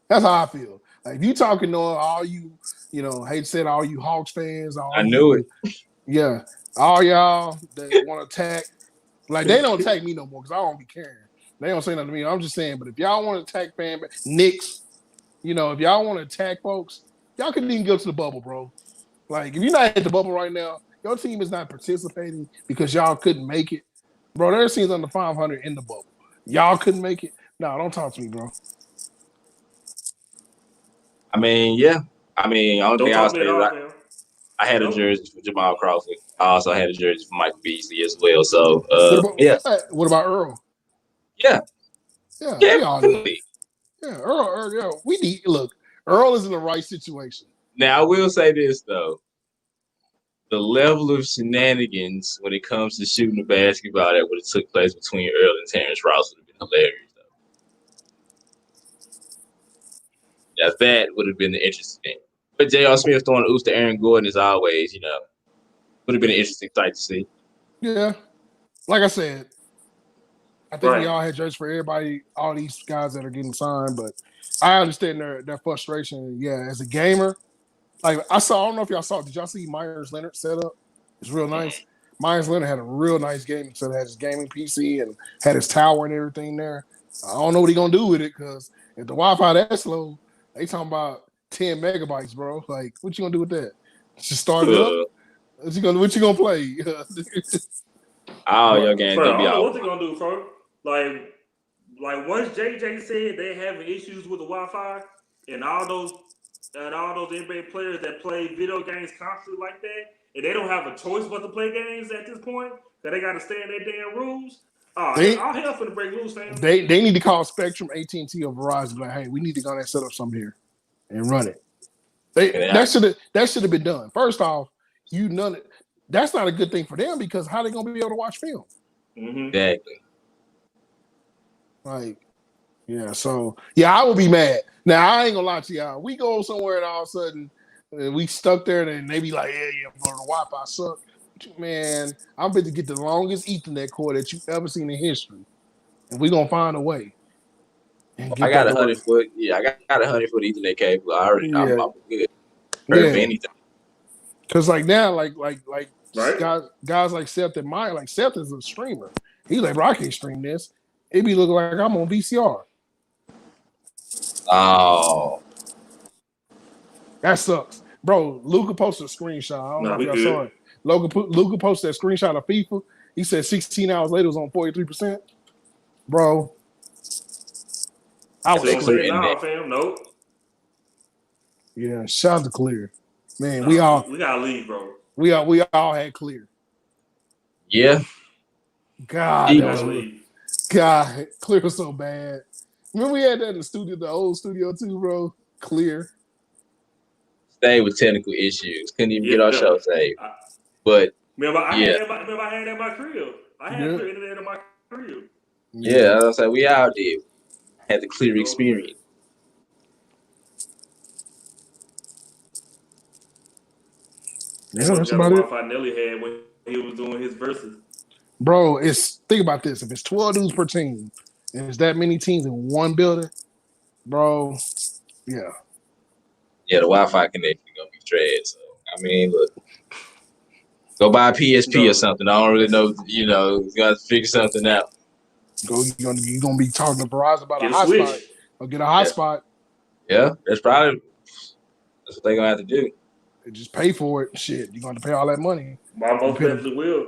That's how I feel. Like, if you talking to all you, hate said all you Hawks fans. I knew it. Yeah. All y'all that want to attack, like, they don't attack me no more because I don't be caring. They don't say nothing to me. I'm just saying, but if y'all want to attack Knicks, if y'all want to attack folks, y'all couldn't even go to the bubble, bro. Like, if you're not at the bubble right now, your team is not participating because y'all couldn't make it. Bro, there's teams under 500 in the bubble. Y'all couldn't make it? No, don't talk to me, bro. I mean, yeah. I mean, only thing I'll say is I had a jersey for Jamal Crawford. I also had a jersey for Michael Beasley as well. So, What about Earl? Yeah. Yeah. Definitely. Yeah, Earl, yeah. Earl is in the right situation. Now, I will say this, though. The level of shenanigans when it comes to shooting the basketball that would have took place between Earl and Terrence Ross would have been hilarious, though. Now, that would have been the interesting thing. But J.R. Smith throwing the oops to Aaron Gordon is always, would have been an interesting sight to see. Yeah. Like I said, I think we all had jerseys for everybody, all these guys that are getting signed, but I understand their frustration. Yeah, as a gamer, like I don't know if y'all saw, did y'all see Myers Leonard set up? It's real nice. Myers Leonard had a real nice game. So had his gaming PC and had his tower and everything there. I don't know what he's going to do with it because if the Wi-Fi that slow, they talking about 10 megabytes, bro. Like, what you going to do with that? Just start it up? What you gonna play? Your games gonna be out. What they gonna do, bro? Like once JJ said they having issues with the Wi-Fi and all those NBA players that play video games constantly like that, and they don't have a choice but to play games at this point, that they got to stay in their damn rules. All hell for the break loose, fam. They need to call Spectrum, AT&T, or Verizon. Like, hey, we need to go and set up something here and run it. That should have been done. First off. That's not a good thing for them because how they gonna be able to watch film? Exactly. Like, yeah. So yeah, I would be mad. Now I ain't gonna lie to y'all. We go somewhere and all of a sudden we stuck there, and they be like, "Yeah, bro, the Wi-Fi suck." Man, I'm about to get the longest Ethernet cord that you've ever seen in history, and we gonna find a way. and I get got back to work. 100-foot. Yeah, I got 100-foot Ethernet cable. I'm Yeah, good. Heard of yeah. anything. Because like now, like Right? guys like Seth and Maya, like Seth is a streamer. He's like, bro, I can't stream this. It be looking like I'm on VCR. Oh, That sucks, bro. Luca posted a screenshot. I don't know No, if we y'all saw good. it. Luca posted that screenshot of FIFA. He said 16 hours later it was on 43%. Bro, I got was So that I'm clear saying, screaming. internet. nah, fam, nope. Yeah, shout out to Clear. Man, Nah, we gotta leave, bro. we all had Clear. Yeah, God, We that gotta was leave. God, Clear was so bad. Remember we had that in the studio, the old studio too, bro. Clear. stay with technical issues. Couldn't even get our Yeah. show saved. But Remember, yeah, I had that in my crib. I had Yeah. clear internet in my crib. yeah. I was like, we out there. Had the clear So clear. experience. They Yeah, must have that's got the about it. Wi-Fi Nelly had when he was doing his verses. Bro, think about this. If it's 12 dudes per team and it's that many teams in one building, bro, yeah. Yeah, the Wi-Fi connection gonna be trash. So I mean, look, go buy a PSP or No, something. I don't really know. You know, you got to figure something out. You're gonna be talking to Verizon about a get a hotspot switch. or get a Yeah, hotspot yeah. That's what they're gonna have to do. and just pay for it. Shit, you're gonna have to pay all that money. I You most pay them. definitely will.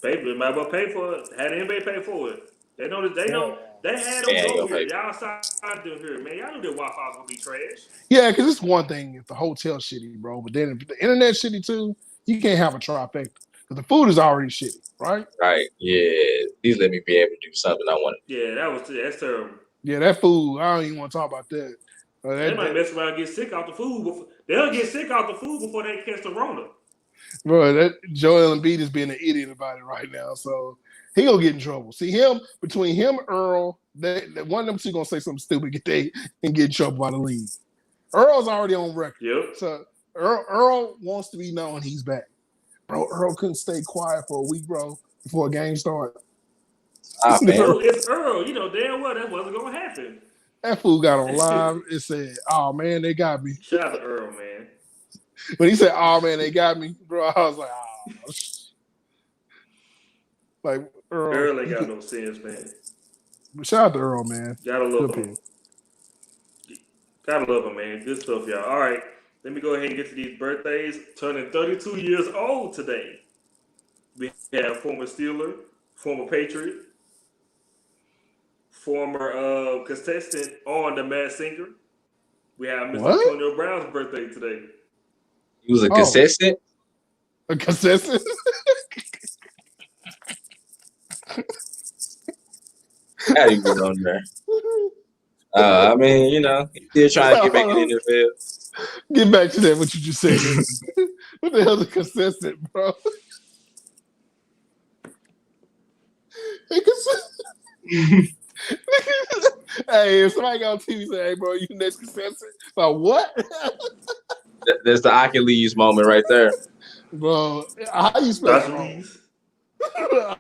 Pay for it. Might as well pay for it. Had anybody pay for it. They know that they Yeah. know they had They them ain't go gonna here. pay. Y'all outside them here, man. Y'all knew that Wi-Fi was gonna be trash. Yeah, because it's one thing if the hotel shitty, bro, but then if the internet shitty too, you can't have a trifecta because the food is already shitty, right? Right? Yeah. Please let me be able to do something I want to do. Yeah, that's terrible. Yeah, that food, I don't even want to talk about that. They might mess around and get sick off the food. They'll get sick off the food before they catch the Rona. Bro, that Joel Embiid is being an idiot about it right now, so he gonna get in trouble. See him between him and Earl, one of them two gonna say something stupid, get in trouble by the league. Earl's already on record, Yep. so Earl wants to be known he's back. Bro, Earl couldn't stay quiet for a week, bro, before a game started. Ah, man. Well, it's Earl. You know damn well that wasn't gonna happen. That fool got on live. It said, "Oh man, they got me." Shout out to Earl, man. When he said, "Oh man, they got me," bro, I was like, "Oh." Like Earl ain't got no sense, man. Shout out to Earl, man. Gotta love Good him. Gotta love him, man. Good stuff, y'all. All right, let me go ahead and get to these birthdays. Turning 32 years old today. We have former Steeler, former Patriot, former contestant on The Masked Singer. We have Mr. What? Antonio Brown's birthday today. He was a contestant. A contestant? How do you get on there? I mean, you know, he's still trying to get back in the NFL. Get back to that, what you just said. What the hell's a contestant, bro? Hey, if somebody got on TV say, "Hey, bro, you next contestant?" Like, what? That's the Achilles moment right there. Bro, how you spell it wrong?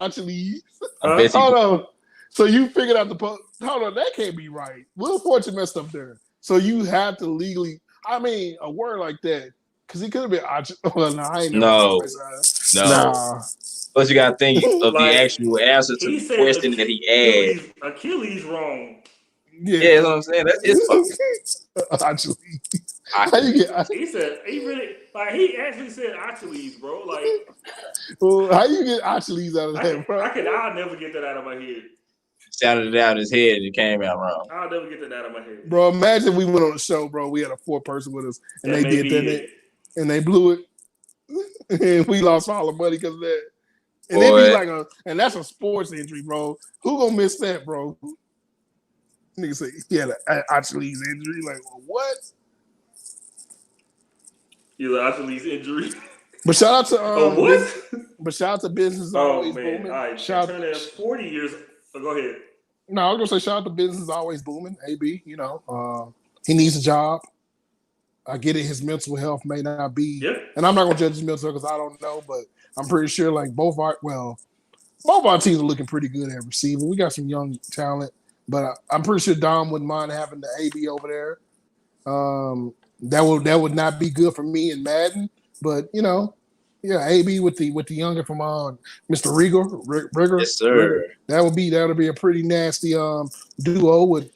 Achilles. Achilles. Hold on. So you figured out hold on, that can't be right. Will Fortune messed up there. So you have to legally, I mean, a word like that, because he could have been well, I ain't no. Nah. Plus, you got to think of Like, the actual answer to the question that he asked. Achilles wrong. Yeah, that's what I'm saying. That's his fault. Achilles. How you get? He actually said Achilles, bro. Like, well, how you get Achilles out of that, bro? I'll never get that out of my head. Shouted it out his head and it came out wrong. I'll never get that out of my head. Bro, imagine we went on the show, bro. We had a 4-person with us, and they did that, and they blew it, and we lost all the money because of that. And it'd be like and that's a sports injury, bro. Who gonna miss that, bro? Nigga say he had an Achilles injury. Like, well, what? He's an Achilles injury. But shout out to what? But shout out to business always booming. All right, turning 40 years. Go ahead. No, I was gonna say shout out to business always booming. AB, you know, he needs a job. I get it. His mental health may not be, and I'm not gonna judge his mental health because I don't know, but I'm pretty sure like both our teams are looking pretty good at receiving. We got some young talent. But I'm pretty sure Dom wouldn't mind having the AB over there. That would not be good for me in Madden, but yeah, AB with the younger from Mr. Rigger. Yes, sir. That would be a pretty nasty duo with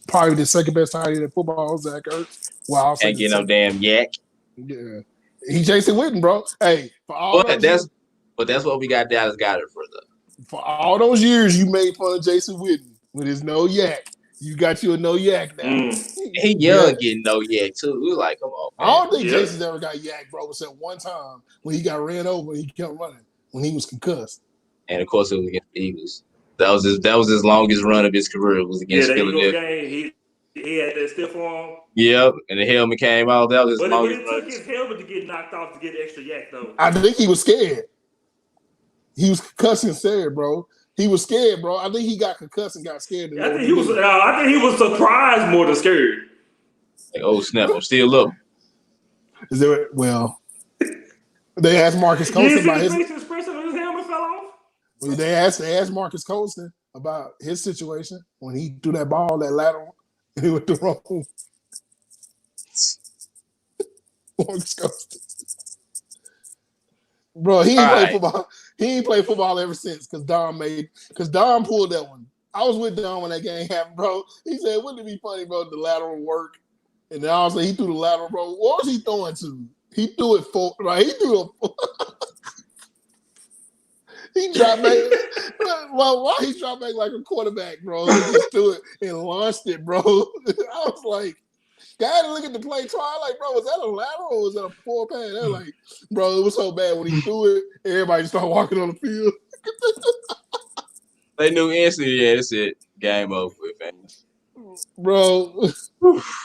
probably the second best tight end in football, Zach Ertz. Well, I'll say Can't get no damn yak. Yeah, he's Jason Witten, bro. Hey, for all that's what we got Dallas Goedert for though. For all those years you made fun of Jason Witten with his no yak. You got you a no yak now. He young getting no yak too. We like, come on, man. I don't think Jason's ever got yak, bro, except one time when he got ran over and he kept running when he was concussed. And of course it was against the Eagles. That was his longest run of his career. It was against Philadelphia. He had that stiff arm. Yep, and the helmet came out. That was his longest run. But it took his helmet to get knocked off to get extra yak, though. I think he was scared. He was cussing scared, bro. He was scared, bro. I think he got concussed and got scared. I think he was surprised more than scared. Like, oh snap! I'm still up. Is there? Well, they asked Marcus Colston about his expression when his helmet fell off. They asked Marcus Colston about his situation when he threw that ball, that lateral, and he went the wrong. Marcus Colston. Bro, he ain't played football. He ain't played football ever since because Dom pulled that one. I was with Dom when that game happened, bro. He said, wouldn't it be funny, bro, the lateral work? And then obviously he threw the lateral, bro. What was he throwing to? He threw it for, right? He threw it. He dropped back. Well, why he dropped back like a quarterback, bro? He just threw it and launched it, bro. I was like, I had to look at the play twice. Like, bro, was that a lateral or was that a 4-pass? They're like, bro, it was so bad when he threw it, everybody started walking on the field. They knew instantly, yeah, that's it. Game over with, man. Bro.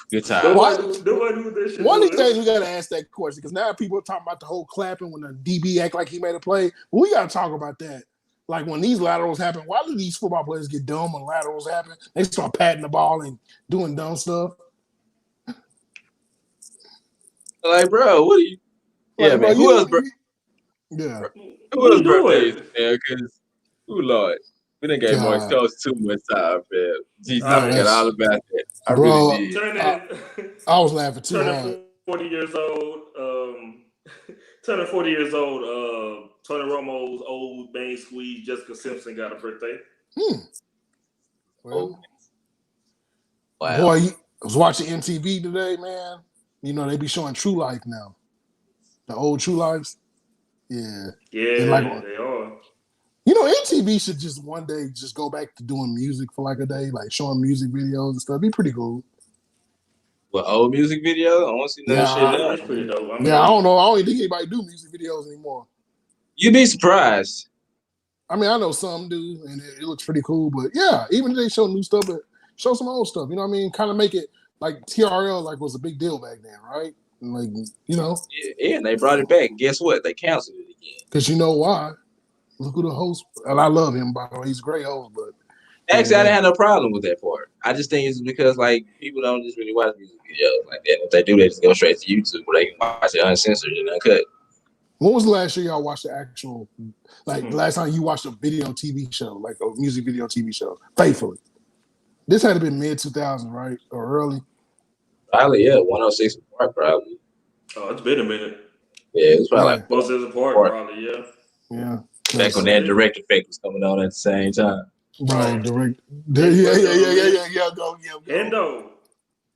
Good time. One of these days we gotta ask that question because now people are talking about the whole clapping when the DB act like he made a play. Well, we gotta talk about that. Like when these laterals happen, why do these football players get dumb when laterals happen? They start patting the ball and doing dumb stuff. Like, bro, what are you? Yeah, man. Who else? Yeah. Who else birthday is there? Because, Lord, we didn't get Mark Coach too much time, man. Jesus, I forgot all about that. I really did. I was laughing too hard. 40 years old. Turning 40 years old. Tony Romo's old Bane squeeze. Jessica Simpson got a birthday. Well, wow. Boy, I was watching MTV today, man. You know, they be showing True Life now. The old True Lives. Yeah. Yeah, they are. You know, MTV should just one day just go back to doing music for like a day, like showing music videos and stuff. It'd be pretty cool. What, old music videos? I don't see that shit now. That's pretty dope. I don't know. I don't even think anybody do music videos anymore. You'd be surprised. I mean, I know some do, and it looks pretty cool. But yeah, even if they show new stuff, but show some old stuff. You know what I mean? Kind of make it like TRL like was a big deal back then, right? And like, you know. Yeah, and they brought it back. Guess what? They canceled it again. Because you know why? Look who the host, and I love him, by the way. He's a great host, but actually, I didn't have no problem with that part. I just think it's because like people don't just really watch music videos like that. If they do, they just go straight to YouTube where they can watch it uncensored and uncut. When was the last year y'all watched the actual, like the last time you watched a video TV show, like a music video TV show, faithfully? This had to be mid-2000, right? Or early? Probably, yeah. 106 Park, probably. Oh, it's been a minute. Yeah, it was probably like 106 Park, probably, yeah. Yeah. Back when that direct effect was coming on at the same time. Bro, yeah, go. Endo.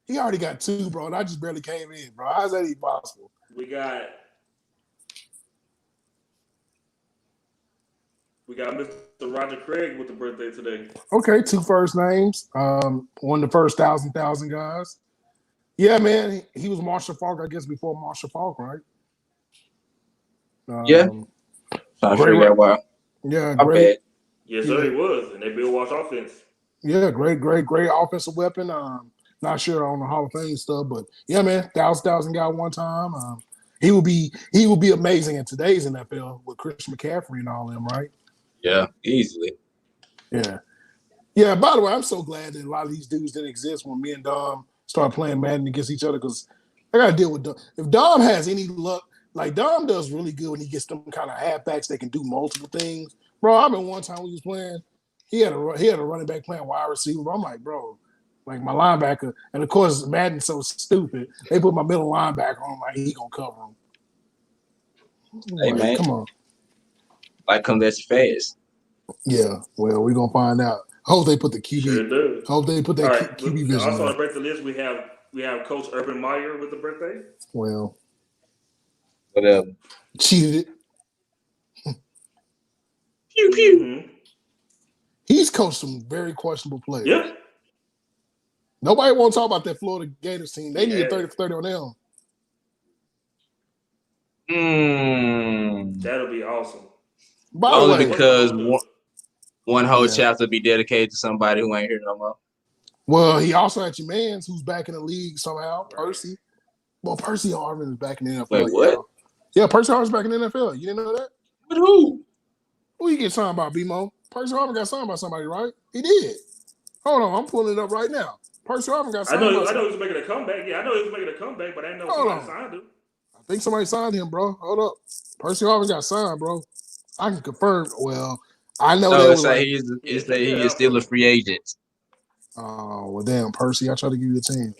He already got 2, bro, and I just barely came in, bro. How's that even possible? We got Mr. Roger Craig with the birthday today. Okay, 2 first names. One of the first thousand guys. Yeah, man. He was Marshall Falk, I guess, before Marshall Falk, right? Yeah. Trying to figure out why. Yeah, great. Yes, sir, he was. And they Bill Walsh offense. Yeah, great offensive weapon. Not sure on the Hall of Fame stuff, but yeah, man, 1,000 guy one time. He will be amazing in today's NFL with Christian McCaffrey and all them, right? Yeah, easily. Yeah. Yeah, by the way, I'm so glad that a lot of these dudes didn't exist when me and Dom started playing Madden against each other because I got to deal with Dom. If Dom has any luck, like Dom does really good when he gets them kind of halfbacks that can do multiple things. Bro, I remember one time we was playing, he had a running back playing wide receiver. I'm like, bro, like my linebacker, and of course Madden's so stupid. They put my middle linebacker on, like he gonna cover him. Hey like, man, come on. Like come that fast. Yeah, well, we're gonna find out. Hope they put the QB. Sure do. Hope they put that All right. QB vision. Also on on the birthday list, we have Coach Urban Meyer with the birthday. Well, Whatever. Cheated it. Pew pew. He's coached some very questionable players. Yeah. Nobody won't talk about that Florida Gators team. They need a 30 for 30 on them. That'll be awesome. By the Only way, because one whole chapter be dedicated to somebody who ain't here no more. Well, he also had your mans who's back in the league somehow. Percy. Well, Percy Harvin is back in the NFL. Wait, what? Y'all. Yeah, Percy Harvin's back in the NFL. You didn't know that? But who? Who you get signed by, B-Mo? Percy Harvin got signed by somebody, right? He did. Hold on, I'm pulling it up right now. Percy Harvin got signed by somebody. I know he was making a comeback. Yeah, I know he was making a comeback, but I didn't know somebody signed him. I think somebody signed him, bro. Hold up. Percy Harvin got signed, bro. I can confirm. Well, I know no, that it's like he is still a free agent. Oh, well, damn, Percy, I try to give you a chance.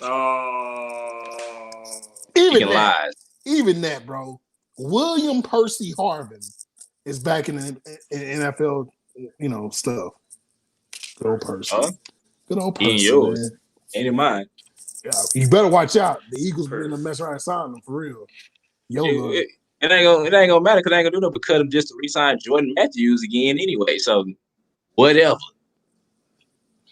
Even that, bro. William Percy Harvin is back in the NFL, stuff. Good old Percy. Good old Percy, yours. Man. Ain't in mine. Yeah, you better watch out. The Eagles are gonna mess around and sign them for real. It ain't gonna matter because they ain't gonna do nothing but cut him just to re-sign Jordan Matthews again anyway. So whatever.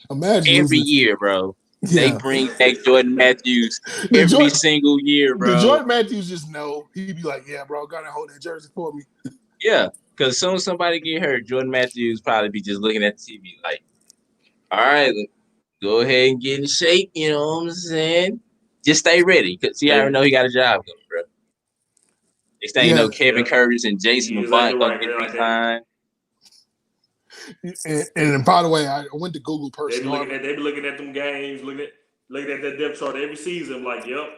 Imagine every year, bro. Yeah. They bring back Jordan Matthews every single year, bro. Jordan Matthews just know. He'd be like, yeah, bro, gotta hold that jersey for me. Yeah, because as soon as somebody get hurt, Jordan Matthews probably be just looking at the TV like, all right, go ahead and get in shape, you know what I'm saying? Just stay ready. Because I already know he got a job coming, bro. Next thing you know, Kevin Curtis and Jason Avant gonna get re-signed. And by the way, I went to Google Percy. They be looking at them games, looking at that depth chart every season. Like, yep,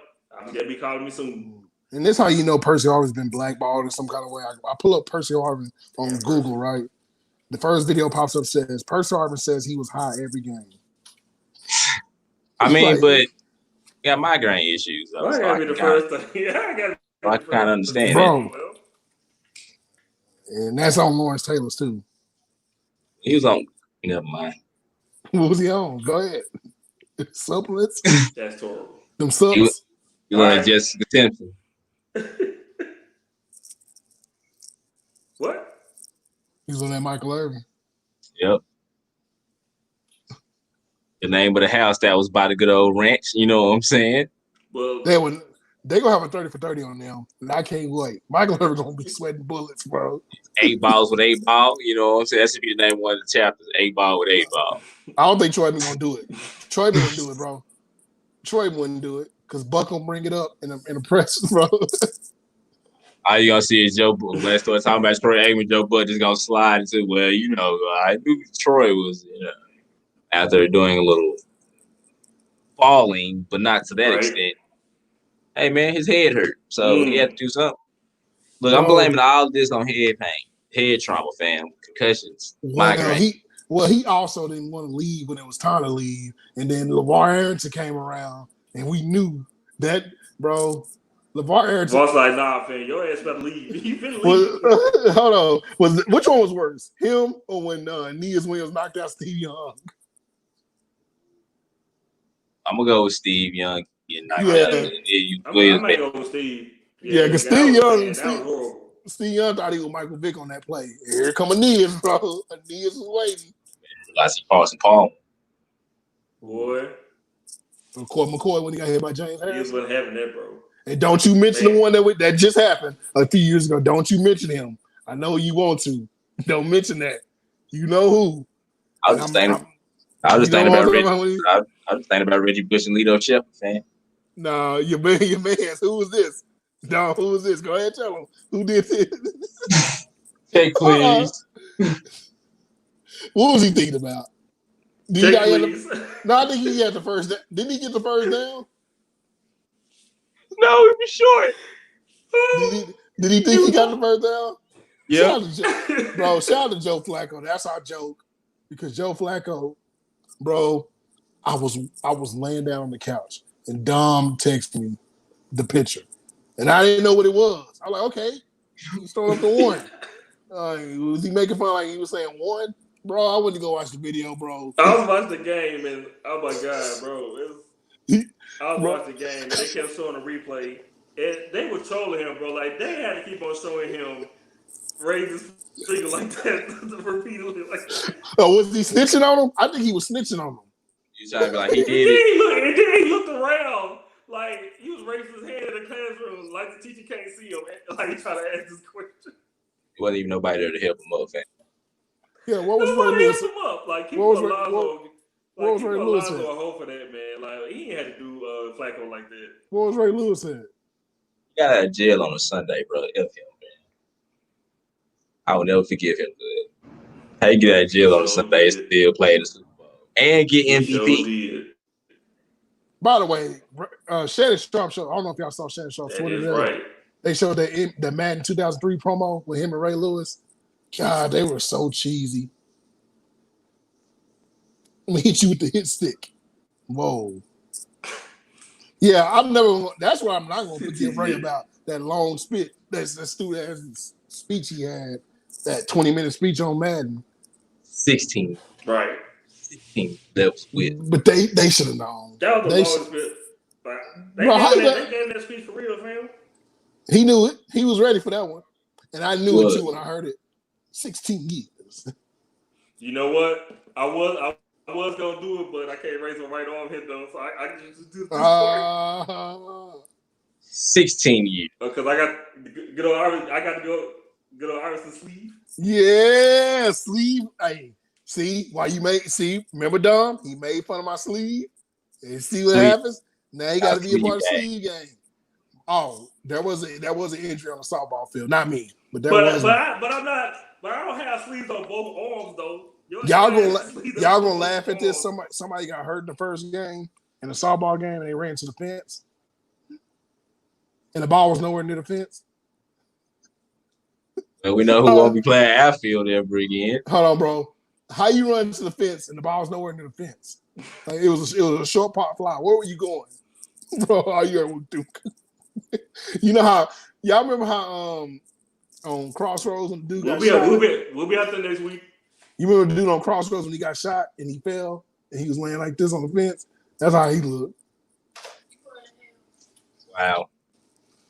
they'll be calling me soon. And that's how you know Percy Harvin's been blackballed in some kind of way. I pull up Percy Harvin on Google, right? The first video pops up says Percy Harvin says he was high every game. I mean, but you got migraine issues. Though, I gotta be the first thing. Yeah, I gotta. I kind of understand, bro. And that's on Lawrence Taylor's too. He was on. Never mind. What was he on? Go ahead. Supplements. That's horrible. Them subs. You want Jessica Simpson? What? He was on that Michael Irvin. Yep. The name of the house that was by the good old ranch. You know what I'm saying? Well, they gonna have a 30 for 30 on them, and I can't wait. Michael Irvin gonna be sweating bullets, bro. 8 balls with 8 ball. You know what I'm saying? That should be the name of one of the chapters. 8 ball with 8 ball. I don't think Troy gonna do it. Troy wouldn't do it, bro. Troy wouldn't do it because Buck will bring it up in a press, bro. All you gonna see is Joe Buck. Let's start talking about Troy Aikman. Joe Buck just gonna slide into, well, I knew Troy was, after doing a little falling, but not to that extent. Hey man, his head hurt, so he had to do something. Look, I'm blaming all of this on head pain, head trauma, fam, concussions, migraine. He also didn't want to leave when it was time to leave, and then LeVar Arrington came around, and we knew that, bro. LeVar Arrington was like, nah, fam, your ass better leave. You finna leave. Hold on. Which one was worse, him or when Nias Williams knocked out Steve Young? I'm gonna go with Steve Young. I might go with Steve. Yeah, because Steve Young thought he was Michael Vick on that play. Here come Aeneas, bro. Aeneas was waiting. I see Parson Palmer. Boy. McCoy when he got hit by James Harris. He wasn't having that, bro. And don't you mention the one that just happened a few years ago. Don't you mention him. I know you want to. Don't mention that. You know who. I was just thinking about Reggie Bush and Lito Shepard, fan. No, your man. Who was this? No, who was this? Go ahead, tell him. Who did this? Take please. What was he thinking about? No, I think he had the first down. Didn't he get the first down? No, he was short. Did he think he got the first down? Yeah. Shout out to Joe Flacco. That's our joke. because Joe Flacco, bro, I was laying down on the couch and Dom texted me the picture, and I didn't know what it was. I was like, okay, he's throwing up the one. Was he making fun like he was saying one? Bro, I went to go watch the video, bro. I was watching the game, and oh my god, bro, I was Bro, watching the game, and they kept showing the replay, and they were trolling him, bro. Like they had to keep on showing him raise his finger like that repeatedly, like that. was he snitching on him? I think he was snitching on him. You trying to be like he did it? And then he looked around like he was raising his hand in the classroom, like the teacher can't see him, like he trying to ask this question. There wasn't even nobody there to help him up, fam. Yeah, what was Ray Lewis? Him up. Like keep what was Ray Lewis Alonzo saying? a hoe for that, man. Like he ain't had to do Flacco like that. What was Ray Lewis saying? He got out of jail on a Sunday, bro. F him, man. I will never forgive him. Good. How you get out of jail on a Sunday and still play the Super Bowl and get MVP? By the way, Shannon Sharp show. I don't know if y'all saw Shannon Sharp's Twitter. That is right. They showed the Madden 2003 promo with him and Ray Lewis. God, they were so cheesy. I'm gonna hit you with the hit stick. Whoa. Yeah, I'm never. That's why I'm not gonna forgive Ray about that long spit. That's that stupid speech he had. That 20-minute speech on Madden. 16. Right. 16 left with. But they should have known. That was the longest bit. They gave that speech for real, fam. He knew it. He was ready for that one. And I knew it too when I heard it. 16 years. You know what? I was gonna do it, but I can't raise my right arm hit though, so I can just do this. 16 years. Because I got good old Iverson. I got to go good old Iverson sleeve. Yeah, sleeve. Hey, see why you remember Dom? He made fun of my sleeve. And see what happens? Now he got to be a part of the sleeve game. Oh, there was an injury on the softball field. Not me, but there was. But I'm not. But I don't have sleeves on both arms though. Y'all gonna laugh at this? Somebody got hurt in the first game in the softball game, and they ran to the fence, and the ball was nowhere near the fence. Well, we know who won't be playing outfield ever again. Hold on, bro. How you run to the fence and the ball was nowhere near the fence? Like it was a short pop fly. Where were you going, bro? All you ever do? You know how y'all remember how on Crossroads when the dude got shot? We'll be out there next week. You remember the dude on Crossroads when he got shot and he fell and he was laying like this on the fence? That's how he looked. Wow.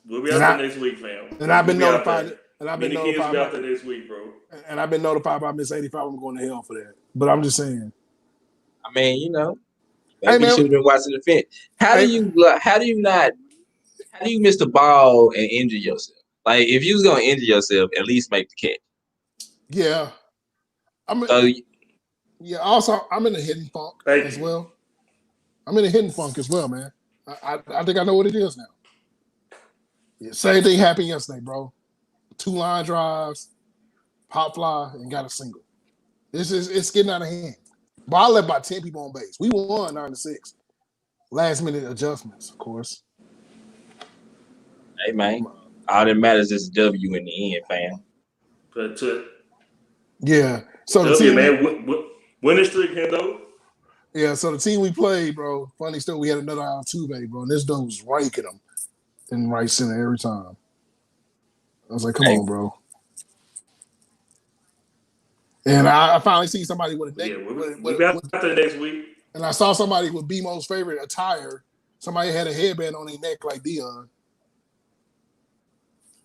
We'll be out there next week, fam. And I've been notified. And I've been notified out there next week, bro. And I've been notified by Miss 85. I'm going to hell for that. But I'm just saying. I mean, you know, maybe you should have been watching the fence. How do you miss the ball and injure yourself? Like, if you was gonna injure yourself, at least make the catch. Yeah. Also, I'm in a hidden funk as well. I'm in a hidden funk as well, man. I think I know what it is now. Yeah, same thing happened yesterday, bro. 2 line drives, pop fly, and got a single. It's getting out of hand. But I left about 10 people on base. We won 9-6. Last minute adjustments, of course. Hey man, all that matters is W in the end, fam. But yeah. So the team, man, winning streak, Hendo. Yeah. So the team we played, bro. Funny story. We had another Altuve, bro. And this dude was raking them in right center every time. I was like, come on, bro. And I finally see somebody with a neck. Yeah, we'll be out there next week. And I saw somebody with BMO's favorite attire. Somebody had a headband on their neck like Dion.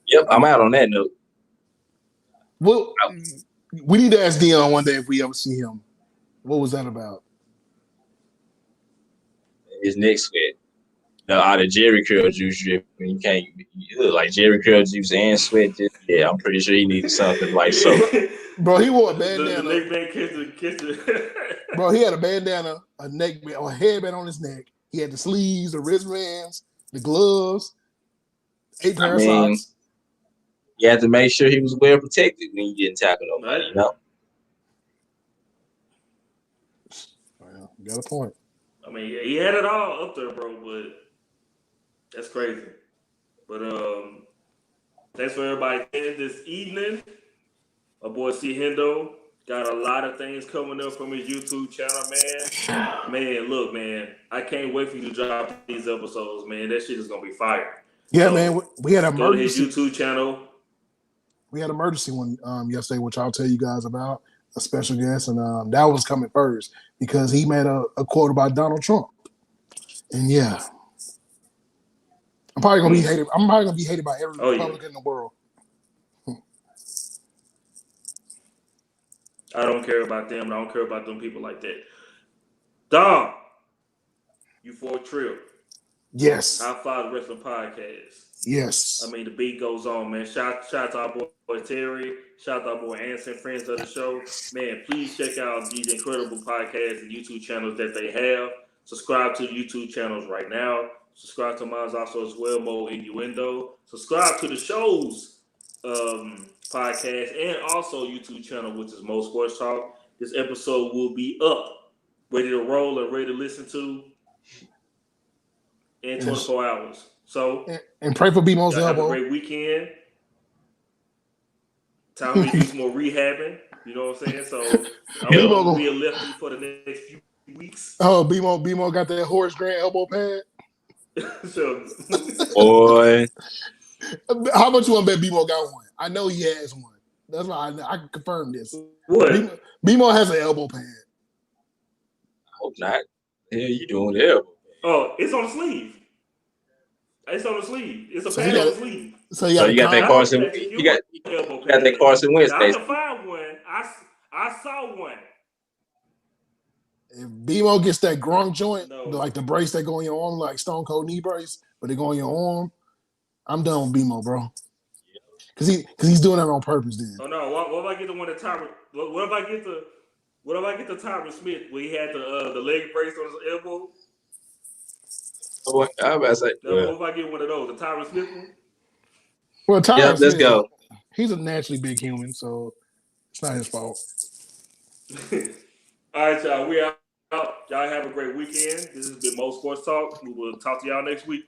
Yep, I'm out on that note. Well, we need to ask Dion one day if we ever see him. What was that about? His neck sweat. Out of Jerry curl juice drip, you look like Jerry curl juice and sweat. Yeah, I'm pretty sure he needed something like so. Bro, he wore a bandana. The neck band kissed Bro, he had a bandana, a neck band, or a headband on his neck. He had the sleeves, the wristbands, the gloves, 8 pair of socks. You had to make sure he was well protected when you didn't tackle nobody, you know? Well, you got a point. I mean, he had it all up there, bro, but that's crazy. But thanks for everybody in this evening. My boy C. Hendo, Got a lot of things coming up from his YouTube channel, man. Man, look, man, I can't wait for you to drop these episodes, man. That shit is gonna be fire. Yeah, So man. We had an go to his emergency. YouTube channel. We had an emergency one yesterday, which I'll tell you guys about. A special guest, and that was coming first because he made a quote about Donald Trump. And yeah, I'm probably gonna be hated. I'm probably gonna be hated by every Republican in the world. I don't care about them. I don't care about them people like that. Dom, you for a trip. Yes. Top 5 Wrestling Podcast. Yes. I mean, the beat goes on, man. Shout out to our boy Terry. Shout out to our boy Anson, friends of the show. Man, please check out these incredible podcasts and YouTube channels that they have. Subscribe to the YouTube channels right now. Subscribe to mine also as well, Mo Innuendo. Subscribe to the show's podcast and also YouTube channel, which is Mo Sports Talk. This episode will be up, ready to roll and ready to listen to in 24 hours. So and pray for BMO's elbow. Have a great weekend. Time to do some more rehabbing. You know what I'm saying? So I'm gonna be a lefty for the next few weeks. Oh, BMO got that Horace Grant elbow pad. So, boy, how much you want to bet BMO got one? I know he has one. That's why I can confirm this. What? BMO has an elbow pad. I hope not. The hell you doing there? Oh, it's on the sleeve. It's on the sleeve. It's a pad on the sleeve. So you got that Carson. You got that Carson Wentz. I can find one. I saw one. If BMO gets that Gronk joint, like the brace that go on your arm, like Stone Cold knee brace, but they go on your arm, I'm done with BMO, bro. Because he's doing that on purpose. Then. Oh no! What if I get the one that Tyron? What if I get the Tyron Smith where he had the leg brace on his elbow? I'm about to say. What if I get one of those? The Tyron Smith one? Well, Tyron Smith, let's go. He's a naturally big human, so it's not his fault. All right, y'all. We out. Y'all have a great weekend. This has been Mo Sports Talk. We will talk to y'all next week.